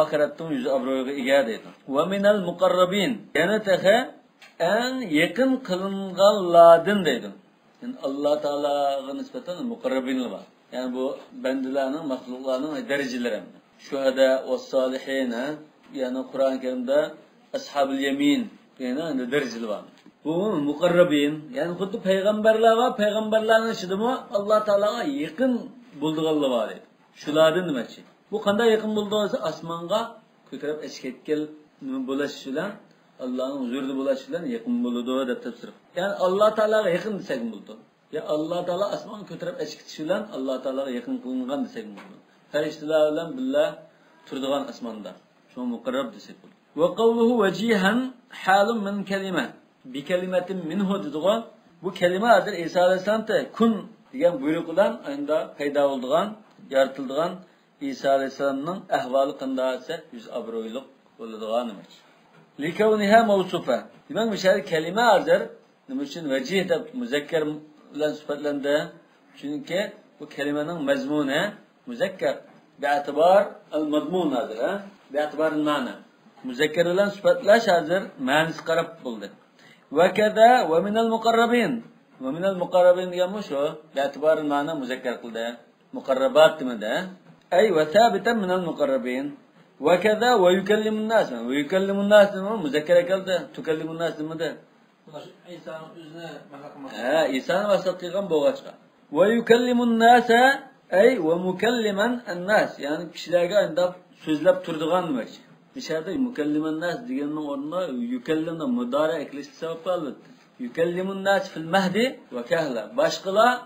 oxiratda yuz obro'yga ega deydi. Va minal muqarrabin. Yana taha en yakın kılınganlardan deydi. Yani Allah Teala'ya nispeten mukarrabinler var. Yani bu bendilerinin, mahluklarının dereceleri. Şuhada ve salihin, yani Kur'an-ı Kerim'de ashab-ül yemin yani dereceleri var. Bu mukarrabin, yani xuddi peygamberler var, peygamberlerin içinde mi Allah Teala'ya yakın bulduğunlar var deydi. Şulardan demek. Bu qanday yakın bulduğunsa asmanga ko'tarib eşketkel bulaşışılar Allah'ın huzurida bo'lishidan yaqin bo'ladi deb tafsir. Ya'ni Alloh taolaga yaqin desak bo'ldi. Ya Alloh taolo osmon ko'tarib eshkitish bilan Alloh taolaga yaqin qilingan desak bo'ldi. Farishtalar bilan birga turadigan osmonda. Shu muqarrab desak bo'ldi. Wa qawluhu wajihan halun min kalima bi kalimatin minhu dediga bu kalima hozir Isa alayhisolamda kun degan buyruq bilan unda paydo bo'lgan, yaratilgan Isa alayhisolamning ahvoli qanday esa yuz obro'yliq bo'ladigan emas. Likavniha mavsufa. Demak, mishari kalima hozir nima uchun vajih deb muzakkar bilan sifatlandi? Chunki bu kalimaning mazmuni muzakkar bi'atibor al-madmun hozir, bi'atibor al-ma'na. Muzakkar bilan sifatlash hozir ma'nosi qarab bo'ldi. Va kaza va min al-muqarrabin. Va min al-muqarrabin deganmi shu? Bi'atibor al-ma'na muzakkar qildi. Muqarrabat demadi. Ay va sabitan min al-muqarrabin. وكذا ويكلم الناس ويكلم الناس مذكر كلده تكلم الناس demedi. İsa'nın özüne mahakama. İsa'nın vasat qilgan bo'g'achqa. ويكلم الناس ay ve mukalliman an-nas yani kishilarga indab so'zlab turadigan demak. Bu yerda mukalliman nas deganning o'rnida yukallimni mudora eklish sabab albatta. Yükellimun nas fil mahdi ve kahla. Başqalar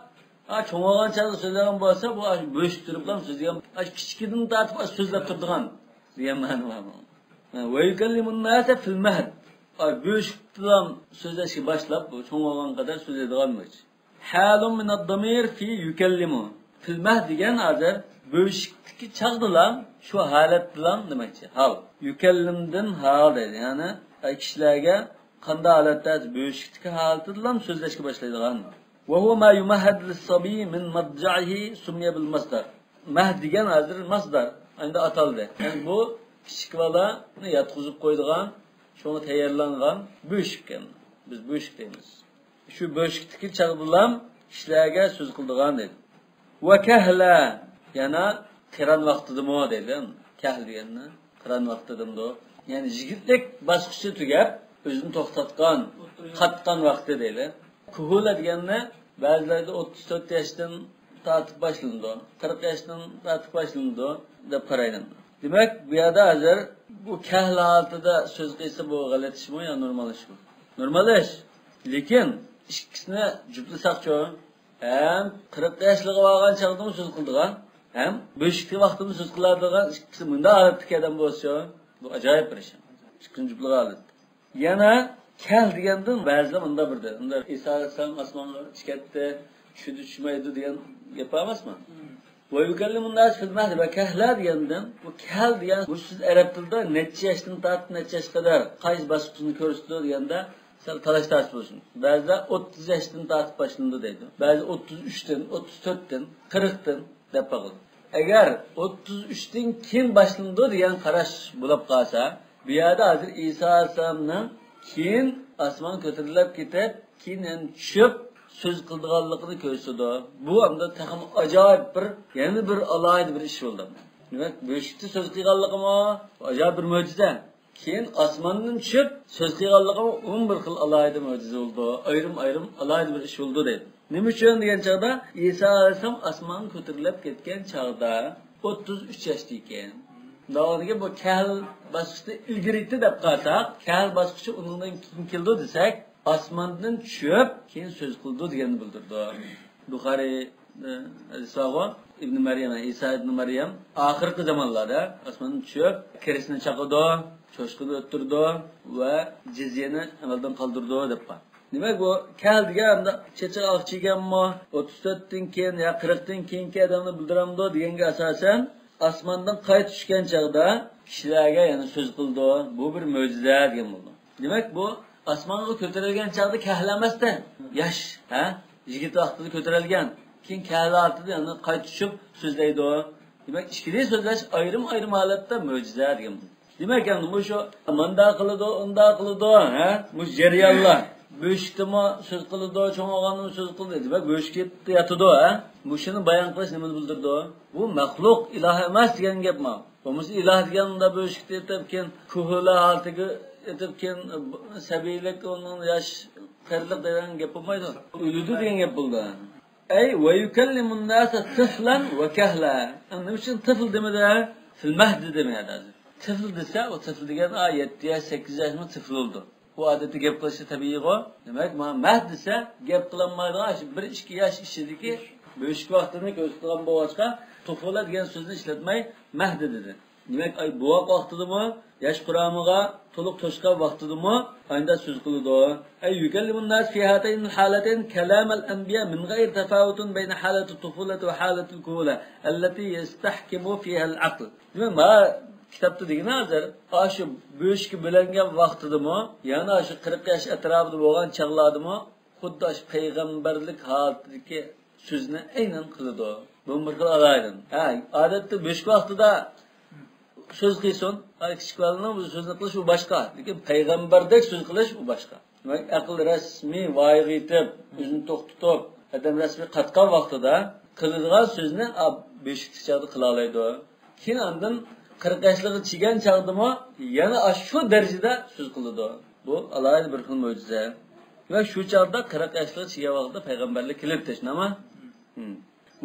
çoğalgan çağda sözleyen bolsa bu böşük turib qam sözleyen kichikdan tartib sözlep turdigan degan ma'no bor. Ve yükellimun nas fil mahd. Böşükdan sözleşi başlap bu çoğalgan kadar sözlediganmış. Halun min ad-damir fi yükellimu. Fil mahd degan hozir böşükteki çağdılan şu halatdan demekçi. Hal. Yükellimdan hal deydi. Yani kishilarga qanday holatda böşükteki halatidan sözleşki başlaydigan. Ve huwa ma yumahhad lis-sabi min madja'ihi summiya bil masdar. Mahd degan hozir masdar. Endi ataldi. Yani bu kichik balani yatqizib qo'ydigan, şunu tayyorlangan böşük. Biz böşük deymiz. Şu böşükteki çağdılan kishilarga söz qildigan deydi. Ve kahla yana qiran vaqtidimi deydi. Kahl deganni qiran vaqtidimi. Yani yigitlik bosqichi tugab, o'zini to'xtatgan, qatgan vaqti deydi. Kuhula deganni ba'zilarda 34 yoshdan tortib boshlandi, 40 yoshdan tortib boshlandi deb qaraydi. Demak, bu yerda hozir bu kahl holatida so'z qilsa bu g'alati ishmi yo normal ishmi? Normal ish. Lekin ikkisini juplasak-chi, ham 40 yoshliga bo'lgan chaqda so'z qildigan, ham bo'shikli vaqtida so'z qiladigan ikkisi bunda holatdagi odam bo'lsa, bu ajoyib bir ish. Ikkisini juplagan holat. Yana kahl degandan ba'zilar bunda birdi. Unda Iso alayhisalom osmonga chiqatdi, tushdi tushmaydi degan gap emasmi? Ve yükellimun nas fil mahdi ve kahla degandan bu kahl degan bu siz arab tilida necha yoshdan tortib necha yoshga qadar qaysi bosqichni ko'rsatdi deganda sal talash tartib bo'lsin. Ba'zilar 30 yoshdan tortib boshlandi deydi. Ba'zi 33 dan, 34 dan, 40 dan deb qo'ydi. Agar 33 dan keyin boshlandi degan qarash bo'lib qolsa, bu yerda hozir Iso alayhisalomning keyin osmon ko'tarilib ketib, keyin tushib söz qildiganligini ko'rsatdi. Bu hamda taxim ajoyib bir, yana bir alohida bir ish bo'ldi. Demak, böşükte söz qilganligimi ajoyib bir mo'jiza. Keyin osmondan tushib söz qilganligimi 11 xil alohida mo'jiza bo'ldi. Ayrim alohida bir ish bo'ldi deydi. Nima uchun degan chaqda Iso alayhisalom osmonga ko'tarilib ketgan chaqda 33 yoshda ekan. Davoniga bu kahl bosqichi ilgirikdi deb qarsak, kahl bosqichi undan keyin keldi desak, osmondan tushib keyin so'z qildi deganni bildirdi. Buxoriy hadisida İbn Maryam, İsa ibn Maryam oxirgi zamonlarda osmondan tushib, kirisni chaqirdi, cho'shqini o'ttirdi va jizyani amaldan qoldirdi deb qo'ydi. Demak, bu kahl deganda checha oqchiganmi, 34 dan keyin yo 40 dan keyingi odamni bildiramdi deganga asosan osmondan qayt tushgan chaqda kishilarga yana so'z qildi. Bu bir mo'jiza degan bo'ldi. Demak, bu osmonga ko'tarilgan chaqda kahl emasdan, yosh, yigit vaqtida ko'tarilgan, keyin kahl ortida yana qayt tushib so'zlaydi. Demak, ikkili so'zlash ayrim holatda mo'jiza degan bo'ldi. Demak, endi bu shu manda qiladi, unda qiladi, bu jarayonlar. Böşükdimi söz qiladi, cho'ng'og'animi söz qiladi. Demak, böşükda yotadi, Bu shuni bayon qilish nimani bildirdi? Bu maxluq iloh emas degan gapmi? Bo'lmasa iloh deganda böşükda yotib keyin kuhula holatiga yotib keyin sabiylik onun yosh qirliq degan gap bo'lmaydi. O'ludi degan gap bo'ldi. Ay va yukallimun nasa tiflan va kahla. Nima uchun tifl demadi? Fil mahd demadi. Tifl desa, o tifl degan 7 yosh, 8 yoshmi tifl bo'ldi. Bu adeti gap qilishi tabiiy-ku. Demak, mahd desa gap qilinmaydigan 1-2 yosh ishidagi böşük vaqtini ko'rsatgan bo'g'achqa tufula degan so'zni ishlatmay mahd dedi. Demak, bu vaqtidami yosh quramiga to'liq to'shqan vaqtidami anda so'z qiladi. Ay yukallimun nas fi hatayn halatayn kalam al-anbiya min ghayr tafawutun bayna halati at-tufulati wa halati al-kuhula allati yastahkimu fiha al-aql. Demak, kitobda degan hozir shu böşük bilingan vaqtidami, yana shu 40 yosh atrofida bo'lgan chaqlardimi, xuddi shu payg'ambarlik holatidagi so'zni aynan qiladi. Bu bir xil alaydan. Odatda böşük vaqtida söz qilsin, kichik bolaning bu so'zni qilish u boshqa, lekin payg'ambardek so'z qilish u boshqa. Demak, aql rasmiy voyaga yetib, o'zini to'xtatib, adam rasmiy qatgan vaqtida qiladigan so'zni böşükda chaqda qila oladi. Keyin ondan 40 yoshliga chigan chaqdimi, yana shu darajada so'z qiladi. Bu alohida bir xil mo'jiza. Va shu chaqda 40 yoshliga chigan vaqtda payg'ambarlik kelib tashnama.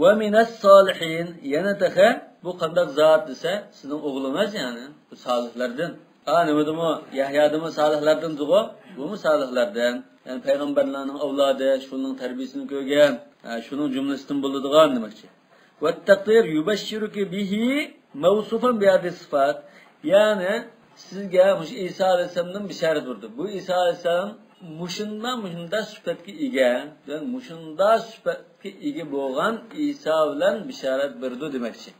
Va minas solihin yana taxa bu qanday zot desa, sizning o'g'lingiz yani bu solihlardan. Nima demo? Yahya'dimi salihlardan dugo? Bu mu salihlardan? Yani peygamberlerin avladı, şunun terbiyesini koygan, şunun cümlesinden bulunduğun demakçı. Ve takdir yubeşşiruki bihi mevsufan bi hadis sıfat. Yani sizge İsa Aleyhisselam'dan bir şerit vurdu. Bu İsa Aleyhisselam muşunda süpetki ige, yani muşunda süpetki ige boğan İsa bilen bir şerit verdi demekçi.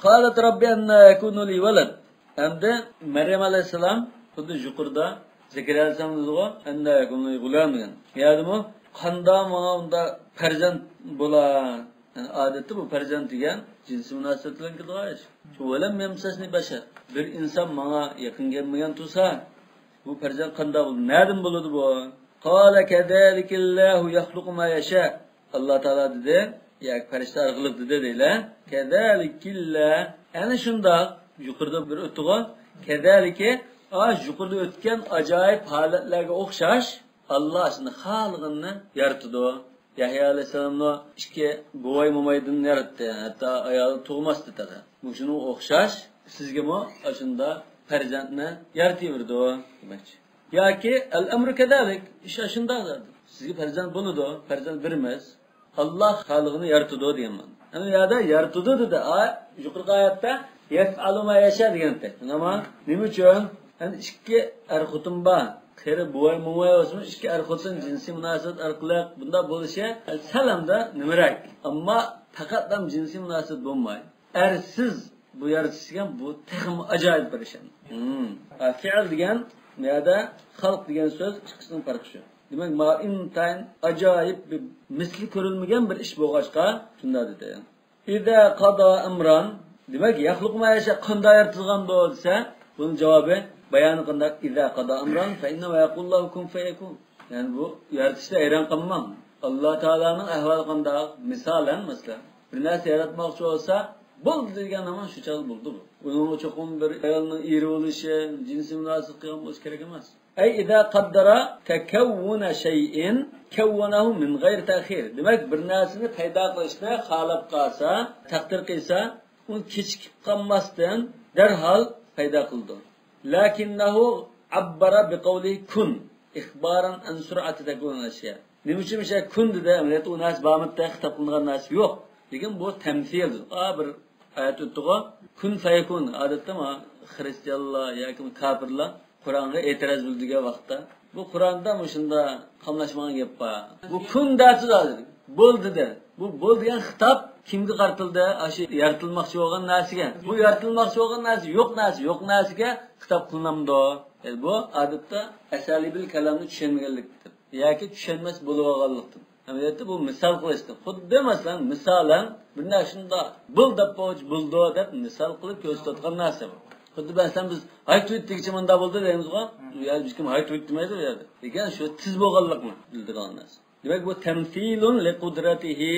Qalat Rabbi enna yakunu li veled. Hem de Meryem Aleyhisselam bu da yukarıda Zekeriya Aleyhisselam dedi o, enna yakunu li gulam degan. Yani bu qanda mağanda farzand bola. Yani adeti bu farzand degan cinsi münasebet bilan kelgan. Şu velem memsasni bashar. Bir insan bana yakın gelmeyen tursa bu farzand qanda bo'ldi? Nereden bo'ladi bu? Qala kadzalikillahu yakhluqu ma yasha. Allah Taala dedi, ya farishta orqali dedi deylar. Kadzalikilla ana shunda yuqorida bir o'tgan kadaliki yuqorida o'tgan ajoyib holatlarga o'xshash Allah shuni xalqini yaratdi. Yahya Aleyhisselam'la iki boy mumaydın yarattı. Hatta ayağı tuğmazdı tabi. Bu şunu okşaş, sizge mu aşında farzandni yaratıverdi o demakçi. Ya ki el-emru kedalik, iş aşında zaten. Sizge farzand buludu, farzand vermez. Allah halığını yaratıdı diyeyim ben. Yani ya da yaratıdı dedi. Yukarı ayette yef'alu ma yaşa diyen tek. Ama ne için? Yani iki erkutum var. Kere boy mumay olmuş, iki erkutun cinsi münasebet arkalık bunda buluşa selamda nümerak. Ama fakatlam cinsi münasebet bulmay. Ersiz bu yaratışken bu tekim acayip bir şey. Fiil diyen ya da halk diyen söz çıkışının farkı şu. Demek ma intayin acayip bir misli görülmeyen bir iş boğaçka şunda dedi. İza qada emran demek yahluk ma yaşa qanda yaratılgan doğduysa bunun cevabı bayanı qandak iza qada amran fa inna ve yaqullahu kun feyekun. Yani bu yaratışta ayran qilmam. Allah Teala'nın ahvali qandak misalen mesela bir narsa yaratmoqchi olsa bo'ldi degan zaman shu chal bo'ldi bu. Uning cho'qim bir ayolning eri bo'lishi, jinsi munosib qilgan bo'lish kerak emas. Ay iza qaddara takawwuna shay'in kawwanahu min g'ayri ta'khir. Demak bir narsani paydo qilishni xohlab qolsa, taqdir qilsa, uni kechikib qolmasdan darhol paydo qildi. Lakinnahu abbara biqawli kun ikhbaran an sur'ati takun ashya. Nima uchun o'sha kun dedi, amaliyotda u narsa bamitda xitob qilingan narsa yo'q. Lekin bu tamsildir. Bir oyat o'tdi-ku, kun fayakun odatda xristianlar yoki kofirlar Qur'onga e'tiroz bildirgan vaqtda bu Qur'onda shunda qamlashmagan gap bor. Bu kun dasi dedi. Bo'ldi de. Bu bo'lgan xitob kimga qartildi? Ashi yaratilmoqchi bo'lgan narsaga. Bu yaratilmoqchi bo'lgan narsa yo'q narsaga xitob qilinamdi. Bu odatda asalibil kalamni tushunmaganlikdir. Yoki tushunmas bo'lib olganlikdir. Amaliyotda bu misol qilishdir. Xuddi masalan misolan bir narsada bo'ldi deb misol qilib ko'rsatgan narsa bu. Xuddi masalan biz haytvetdigicha menda bo'ldi deymiz-ku. Ya hech kim haytvet demaydi u yerda. Lekin shu tiz bo'lganlikni bildirgan narsa. Demek bu temsilun li kudratihi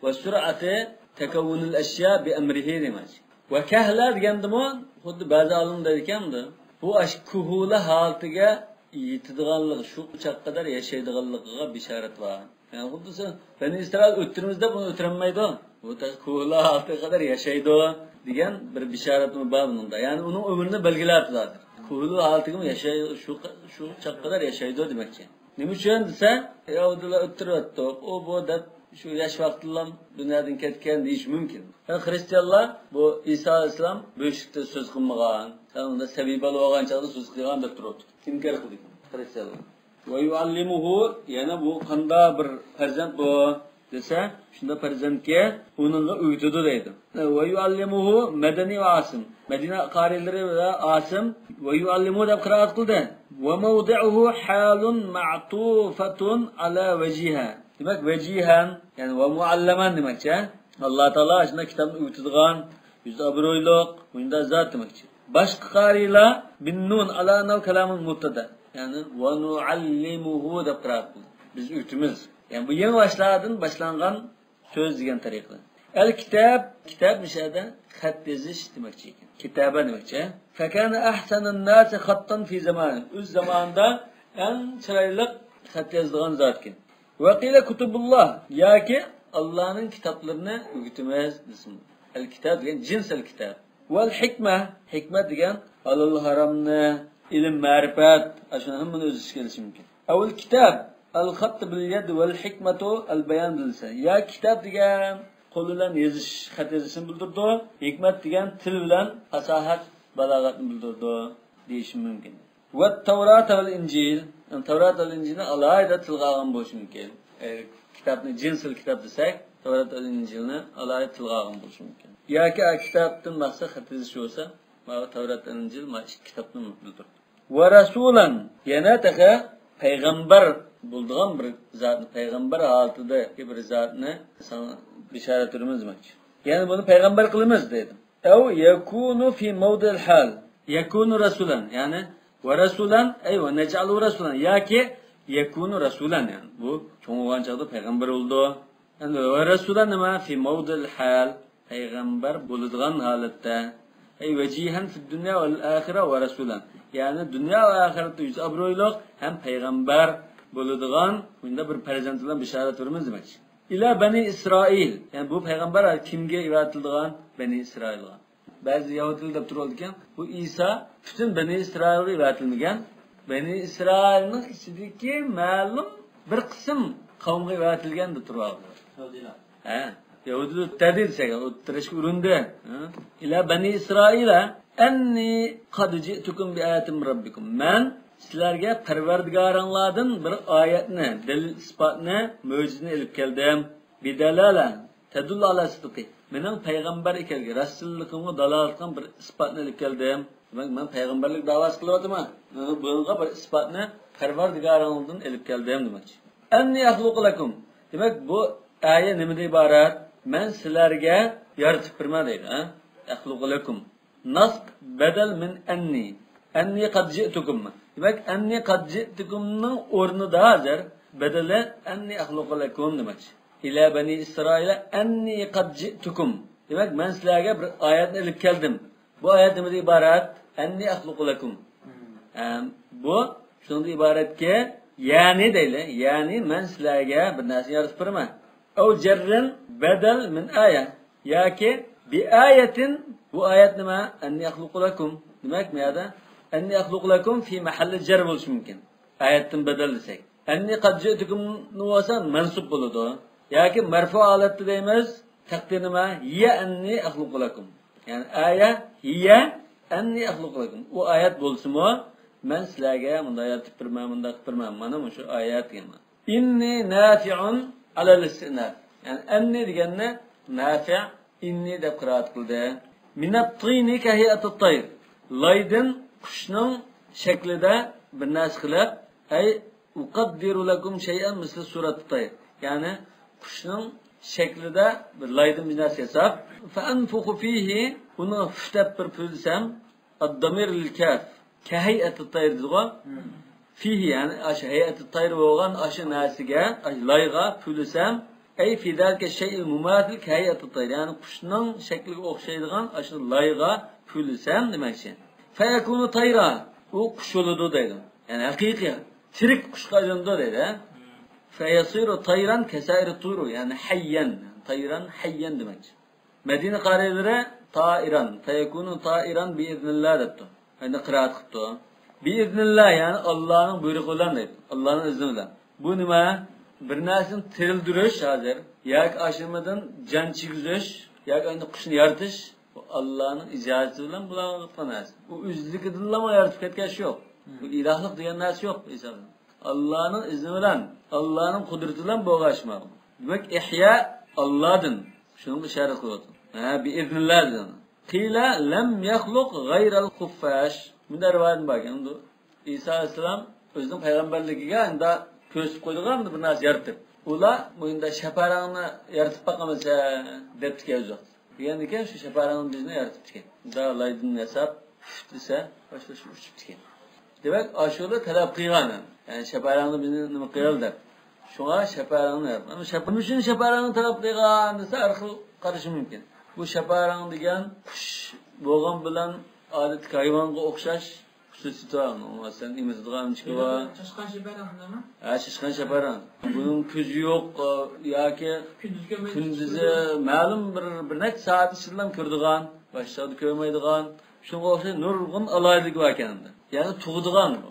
ve sur'ati tekavvunul eşya bi emrihi demek. Ve kahla degendimi, xuddi ba'zi olimlar aytgandi, bu kuhula holatiga yetadiganligi, shu uchoq qadar yashaydiganligiga bishorat bor. Yani xuddi sen Bani İsrail o'ttirimizda buni o'tirilmaydi. Bu kuhula holatiga qadar yashaydi degan bir bishoratmi bor bunda. Yani uning umrini belgilab turadi. Kuhula holatiga yashaydi, shu uchoq qadar yashaydi demakchi. Nima uchun desa, Yahudilar o'ttiryapti. O bu deb shu yosh vaqtida dunyodan ketgan deyish mumkin. Yani Hristiyanlar bu İsa Aleyhisselam bo'shlikda so'z qilmagan, unda sabiba bo'lgan chog'da so'z qilgan deb turibdi. Inkor qildi Hristiyanlar. Va yuallimuhu yana bu qanda bir farzand bu desa, shunda farzandga uningga o'ytidi deydi. Va yuallimuhu madani va asim. Madina qarilari va asim va yuallimu deb qiraat qildi. Ve mevdi'uhu halun ma'tufatun ala vejiha. Demek vejihan yani ve muallaman demekçe. Allah Teala aslında kitabını uyutduğun yüzde abroyluk, bunda zat demekçe. Başka qari'la bin nun ala nav kalamun mubtada. Yani ve nuallimuhu deb qiraat qildi. Biz uyutimiz. Yani bu yeni başlangan söz degan tariqa. El kitab mishada xat yozish demekçe. Kitaba demekçe. Fakana ahsanun nas xattan fi zamani. O'z zamonida eng chiroyli xat yozadigan zotkin. Va qila kutubulloh yoki Allohning kitoblarini o'qitamiz desin. El kitob degan jinsel kitob. Val hikma degan halol haromni, ilm, ma'rifat, ashuni hammani o'z ichiga olishi mumkin. Avval kitob al-xatt bil yad wal hikmatu al-bayan bilsa. Ya kitob degan qo'l bilan yozish, xat yozishni bildirdi. Hikmat degan til bilan fasohat, balog'atni bildirdi deyish mumkin. Va Tavrat va Injil, Tavrat va Injilni alayda tilga olgan bo'lishi mumkin. Kitobni jinsil kitob desak, Tavrat va Injilni alayda tilga olgan bo'lishi mumkin. Yoki kitobdan maqsad xat yozish bo'lsa, Tavrat va Injil mana shu kitobni bildirdi. Va rasulan, yana taqa payg'ambar bo'ldigan bir zotni, payg'ambar holatida bir zotni bishorat qilamiz. Ya'ni buni payg'ambar qilamiz dedi. Aw yakunu fi mawdil hal. Yakunu rasulan, ya'ni va rasulan ay va naj'alu rasulan yoki yakunu rasulan, yani bu cho'ng'an chaqda payg'ambar bo'ldi. Endi va rasulan nima fi mawdil hal, payg'ambar bo'ladigan holatda. Ay vajihan fi dunya val axirah va rasulan. Yani dünya ve ahiretde yüz abroyluq hem peygamber bo'ladigan bunda bir farzand bilan bishorat verimiz demek. İla Bani İsrail. Yani bu peygamber kimga yaratilgan? Bani İsrailga. Bazı Yahudiler deb turib ekan, bu İsa bütün Bani İsrailga yaratilmagan. Bani İsrailning ichidagi ma'lum bir qism qavmga yaratilgan deb turib oldi. Yahudilar. Yahudilar tadilsaga o'tirishga urindi. İla Bani İsrail'a enni qad ji'tukum bi ayatin rabbikum. Men sizlarga Parvardigoringlardan bir oyatni, dalil isbotni, mo'jizani olib keldim. Bidalala tadullu ala sidqi. Mening payg'ambar ekanligim, rasulligimga dalolat qilgan bir isbotni olib keldim. Men payg'ambarlik da'vos qilyapman. Bunga bir isbotni Parvardigoringlardan olib keldim demoqchi. Enni axluqu lakum. Demak bu oyat nimadan iborat? Men sizlarga yaratib berman deydi, axluqu lakum. Nasb bedel min enni. Enni qad ji'tukum. Demek enni qad ji'tukumning o'rnida hozir bedeli enni axluqu lakum demek. İla Bani İsrail'e enni qad ji'tukum. Demek men sizlarga bir oyatni olib keldim. Bu oyat nimadan iborat? Enni axluqu lakum. Bu shundan iboratki, ya'ni deyli, ya'ni men sizlarga bir narsa yaratib beraman. Aw jarrin bedel min aya. Yoki bi ayatin. Bu ayet nima? Enni axluqu lakum. Demek mi ya da? Enni axluqu lakum fi mahalli jar bo'lishi mumkin. Ayetdan badal desak. Enni qad ji'tukum nuwasa mansub bo'ladi. Yoki marfu holatda deymiz. Taqdir nima? Ya enni axluqu lakum. Yani aya hiya enni axluqu lakum. Bu ayet bo'lsa-mu, men sizlarga bunday aytib berman, bunday qilib berman. Mana shu oyat ekan. Inni nafi'un ala al-istinaf. Yani enni deganni nafi' inni deb qiraat qildi. Minat tini kahiyatut tayr. Laydin qushning shaklida bir narsa qilib, ay uqaddiru lakum shay'an misli suratut tayr. Ya'ni qushning shaklida bir laydin bir narsa yasab, fa anfukhu fihi, uni futab bir pulsam, ad-damir lil-kaf, kahiyatut tayr digo. Fihi, yani ash hayatut tayr bo'lgan ash narsaga, layga pulsam, ay fi zalika shay'il mumathil kahiyatut tayr. Yani qushning shakliga o'xshaydigan ash layga pulsam demakchi. Fa yakunu tayra, u qush bo'ladi deydi. Yani haqiqiy tirik qushga aylandi deydi. Fa yasiru tayran kasayri turu, yani hayyan, tayran hayyan demakchi. Madina qariylari tairan, fa yakunu tairan bi iznillah debdi. Yani qiraat qildi. Bi iznillah, yani Allohning buyrug'i bilan deydi. Allohning izni bilan. Bu nima? Bir narsani tirildirish hozir, yoki ashirmadan jon chigizish, yoki endi qushni yaratish Allohning ijozati bilan bo'lgan narsa. U o'zligidan yaratib ketgan yo'q. Bu ilohlik degan narsa yo'q hisobda. Allohning izni bilan, Allohning qudrati bilan bo'lg'ashma. Demak, ihya Allohdan. Shuni ishorat qilyapti. Bi iznillah. Qila lam yakhluq ghayral khuffash. Bunda rivoyat bor ekan. Isa alayhisalom o'zining payg'ambarligiga endi ko'rsatib qo'ydigan bir narsa yaratib. Ular bunda shaparangni yaratib boqamasa debdi o'zi. Degan ekan, shu shaparangni bizni yaratib ekan. Unda laydin yasab, desa, boshqa shu uchib ekan. Demak, ashula talab qilgan. Yani shaparangni bizni nima qildi deb. Shunga shaparangni, ana shaparangni shaparangni talab qilgan desa, arxil qarishi mumkin. Bu shaparang degan qush bo'lgan bilan odatdagi hayvonga o'xshash xususiyatlarni, masalan, imizdigan chiqib. Chashqan shaparangmi? Chashqan shaparang. Buning ko'zi yo'q yoki kunduzi ma'lum bir necha soat ichida ko'radigan, boshqa ko'rmaydigan, shunga o'xshash nurg'un aloylik bor ekan. Yani tug'digan bu.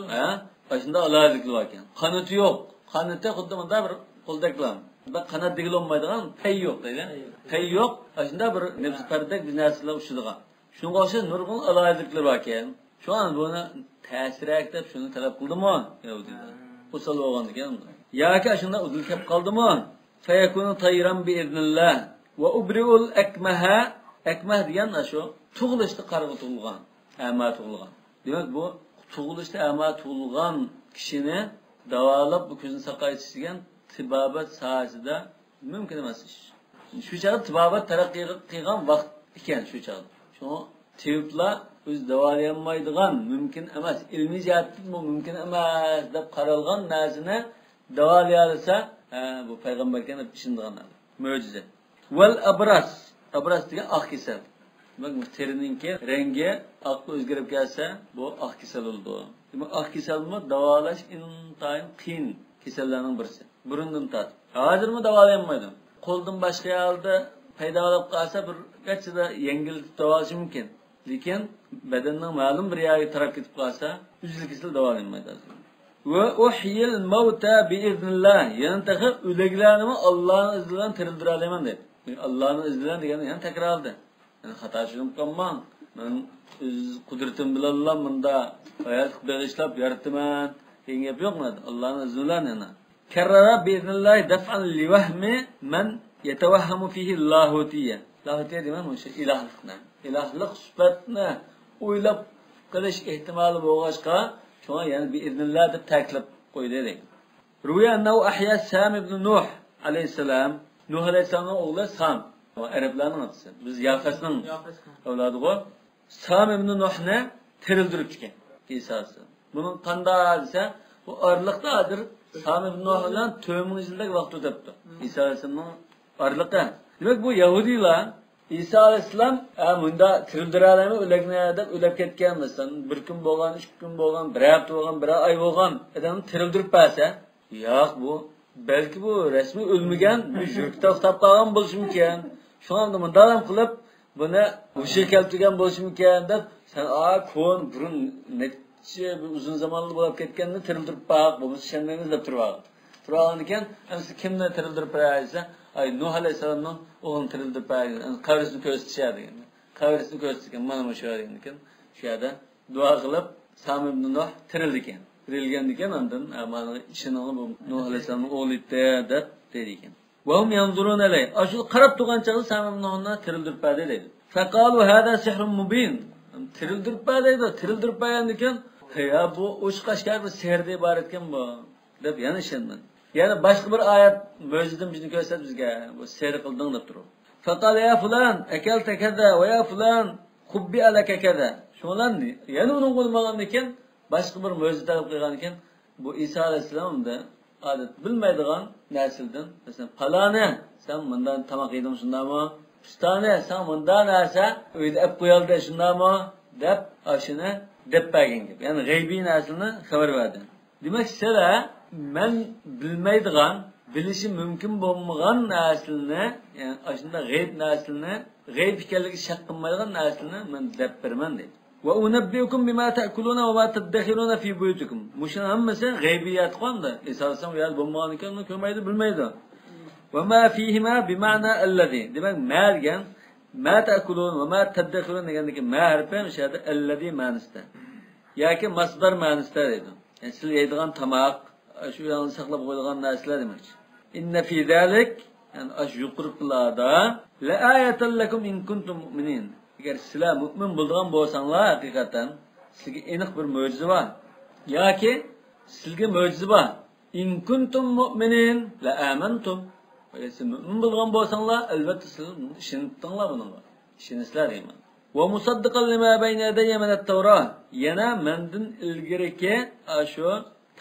Ha? Başında alaylıklı varken. Kanıtı yok. Kanıtı kudumunda bir qo'ldaklan. Bak kanat degil olmaydigan pay yok deydi. Pay yok. Başında bir nefs perdek bir narsalar uçudigan. Şunga o'xshash nurg'un alaylıklar varken. Şu an buni ta'sir deb shuni talab qildimi? Yahudiylar. Usal bo'lgan ekan. Yoki shunda uzil kelib qoldimi? Fayakunu tayran bi idnillah va ubriul akmaha. Akmah degan shu tug'ilishda qarg'a tug'ilgan, ama tug'ilgan. Demak bu tug'ilishda ama tug'ilgan kishini davolab bu ko'zni saqaytish degan tibobat sohasida mumkin emas ish. Shu chog'da tibobat taraqqiy qilgan vaqt ekan shu chog'da. Shu tiblar o'z davolayolmaydigan, mumkin emas, ilmiy jihatdan bu mumkin emas deb qaralgan narsani davolay olsa, bu payg'ambarga ishondigan mo'jiza. Val abras, abras degan oq kasal. Bak terininki rengi oqqa o'zgarib kelsa, bu oq kasal bo'ldi. Demak, oq kasalni davolash intayin qiyin kasallarning birisi. Burundan tart. Hozirmi davolayolmaydi. Qo'ldan boshqa yerda paydo bo'lib qolsa, bir qanchada yengil davolash mumkin. Lekin badanning ma'lum bir yeriga tarab ketib qolsa, uzil kasal davolanmaydi. Va uhyil mauta bi iznillah. Yani taqa o'liklarni Allohning izni bilan tirildira olaman dedi. Allohning izni bilan degani ham takrorladi. Yani xato tushunib qolmang. Men o'z qudratim bilan bunda hayot bag'ishlab yaratman. Degan gap yo'qmi? Allohning izni bilan yana. Karrara bi iznillah daf'an li wahmi man yatawahhamu fihi Allahutiyya. Allahutiyya demak o'sha ilohlikni. Ilohlik sifatni o'ylab qilish ehtimoli bo'lg'achqa, shunga yani bi iznillah deb ta'kid qo'ydi deydi. Ruya annahu ahya Sam ibn Nuh alayhisalom. Nuh alayhisalomning o'g'li Sam. Arablarning otasi. Biz Yafasning avlodi bo'l. Sam ibn Nuhni tirildirib chiqqan. Isa'si. Buning qanday desa, bu orliqda hozir Sam ibn Nuh bilan 4000 yillik vaqt o'tibdi. Isa alayhisalomning orliqda. Demak bu Yahudilar İsa alayhisalom bunda tirildirib o'lagni deb o'lab ketgan masalan, bir kun bo'lgan, 3 kun bo'lgan, bir hafta bo'lgan, bir oy bo'lgan, odamni tirildirib bersa, yo'q bu balki bu rasmiy o'lmagan, yurib to'xtab qolgan bo'lishi mumkin. Shu anda bundan qilib buni o'sha keltirgan bo'lishi mumkin deb sen kon burun necha uzun zamonli bo'lib ketganini tirildirib baq, bu shenmaymiz deb turgan ekan, endi kimni tirildirib bersa, ay Nuh alayhisalomning o'g'lini tirildirib bergan, qabrisini ko'rsatishadi ekan. Qabrisini ko'rsatgan mana shu yerdan ekan. Shu yerda duo qilib Sam ibn Nuh tirildi ekan. Tirilgan ekan, undan mana ishini bu Nuh alayhisalomning o'g'li deb dedi ekan. Va hum yanzurun alay. Ashu qarab turgan chog'da Sam ibn Nuhni tirildirib berdi dedi. Faqalu hada sihrun mubin. Tirildirib berdi, tirildirib bergan ekan. Ya bu o'shqashkar bir sehrdan iborat ekan bu deb yana ishonmadi. Yani başka bir ayet mo'jizani bizni ko'rsatib bizga bu sehr qilding deb turib. Faqal ya fulan akalta kaza va ya fulan khubbi alaka kaza. Shunlarni yana uning bo'lmagan ekan, başka bir mo'jiza talab qilgan ekan, bu Isa alayhisalomda odat bilmaydigan narsadan, masalan, falani sen bundan tamoq yeding shundami? Ustani sen bundan narsa uyda olib qo'yildi shundami? deb ashini deb bergan gap. Yani g'aybiy narsani xabar berdi. Demak, sizlar men bilmaydigan, bilishi mumkin bo'lmagan narsani, yani ashunda g'ayb narsani, g'ayb ekanligi shak qilmaydigan narsani men deb beraman deydi. Va unabbiukum bima ta'kuluna va ma tadakhiruna fi buyutikum. Mushun hammasi g'aybiyat qonda. Esasan u yer bo'lmagan ekan, uni ko'rmaydi, bilmaydi. Va ma fihima bima'na allazi. Demak, ma degan ma ta'kulun va ma tadakhirun degandagi ma harfi o'sha yerda allazi ma'nosida. Yoki masdar ma'nosida deydi. Yani siz yeydigan tamoq, shu yerni saqlab qo'yilgan narsalar demakchi. Inna fi zalik, yani ash yuqurqlarda la ayatan lakum in kuntum mu'minin. Agar sizlar mu'min bo'lgan bo'lsanglar, haqiqatan sizga aniq bir mo'jiza bor. Yoki sizga mo'jiza bor. In kuntum mu'minin la amantum. Agar siz mu'min bo'lgan bo'lsanglar, albatta siz ishonibdinglar bunga. Ishonisizlar deyman. Wa musaddiqan lima bayna yadayya min at-Tawrat. Yana mendan ilgiriki shu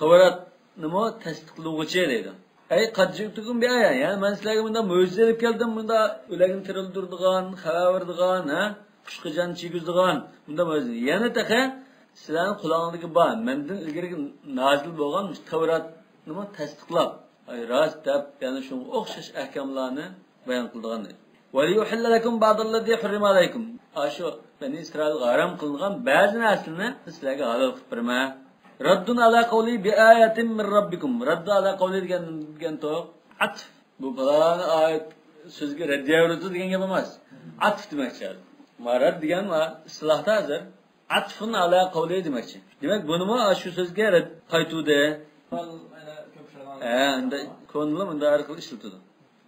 Tavrat nima tasdiqlovchi deydi. Ay qadjitukum bi aya. Yani men sizlarga bunda mo'jiza deb keldim, bunda o'lagini tirildirdigan, xabar berdigan, qushqijan chigizdigan, bunda mo'jiza. Yana taqa sizlarning qulog'ingizga bor. Mendan ilgiriki nozil bo'lgan Tavrat nima tasdiqlab, ay rost deb, ya'ni shu o'xshash ahkamlarni bayon qildigan deydi. Wa liyuhilla lakum ba'd allazi hurrima alaykum. Ashu Beni İsrail'e haram kılıngan bazı naslini sizlerge halal kılıp verme. Raddun ala kavli bi ayetin min rabbikum. Raddu ala kavli degen to atf. Bu falan ayet sözge reddiye uğradı degen yapamaz. Atf demekçi. Marad degen var. Silahta hazır. Atfın ala kavli demekçi. Demek bunu mu şu sözge red kaytude. Konulum unda arkalı işletiyordu.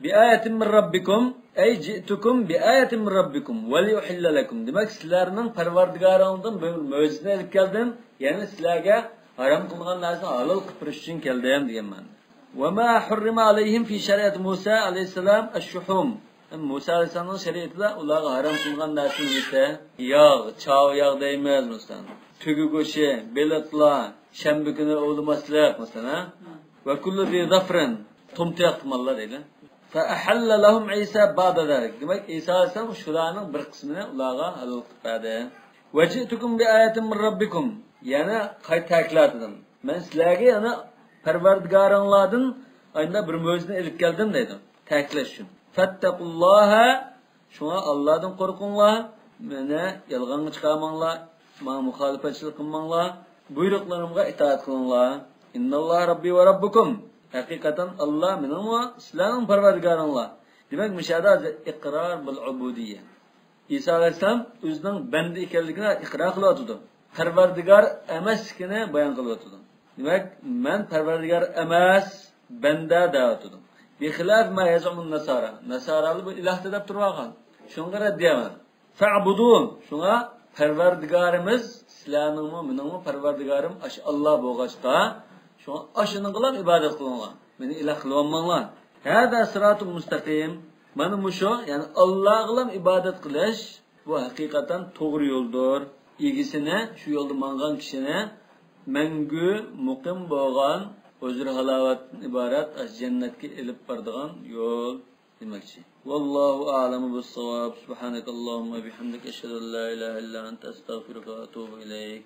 Bi ayetin min rabbikum ey ji'tukum bi ayetin min rabbikum ve li uhilla lekum. Demek sizlerinin perverdigarınızdan bir mucizene elip geldim. Yani sizlerge haram kılgan narsani halal kılış için keldim degan ma'noda. Ve ma hurrima alayhim fi şeriat Musa aleyhisselam eş-şuhum. Musa aleyhisselamın şeriatida ularga haram kılgan narsani ise yağ, çav yağ değmez mesela. Tügü go'shi, belatla, shanba kuni o'lmaslik mesela. Ve kullu zi zafrin tumtiq mallar deydi. Fa ahalla lahum Isa ba'da zalik. Demek İsa aleyhisselam shularning bir qismini ularga halal qilib berdi. Ve ji'tukum bi ayatin min rabbikum. Yani qayta ta'kidladim. Men sizlarga yana Parvardigoringlardan ayda bir mo'jizani elib keldim deydi. Ta'kidlash uchun. Fattaqulloha, shunga Allohdan qo'rqinglar, meni yolg'onga chiqarmanglar, menga muxolifatchilik qilmanglar, buyruqlarimga itoat qilinglar. İnnallah Rabbi ve Rabbukum. Hakikaten Allah mening va sizlarning Parvardigoringlar. Demak, müşahada iqrar bil ubudiyya. İsa alayhisalom o'zining banda ekanligini iqror qilyotdi. Parvardigor emasligini bayon qilyotdi. Demak, men Parvardigor emas, banda deyotdim. Bi xilaf ma yaz'umun nasara. Nasaralar bu iloh deb turgan. Shunga raddiyaman. Fa'budun. Shunga Parvardigorimiz sizlarning va mening Parvardigorim ash Allah bo'lg'achqa şuna aşının kılan ibadet kılınlar. Beni ilah kılınmanlar. Hâdâ sıratul mustaqim. Bana muşo, yani Allah'a kılan ibadet kılış, bu hakikaten doğru yoldur. İlgisine, şu yolda mangan kişine, mengü, mukim boğan, özür halavatın ibaret, cennetki elip bardığan yol demekçi. Wallahu a'lamu bis-savab. Subhanakallahumma bihamdik eşhedü en la ilahe illa ente estağfiruke ve etûbü ileyk.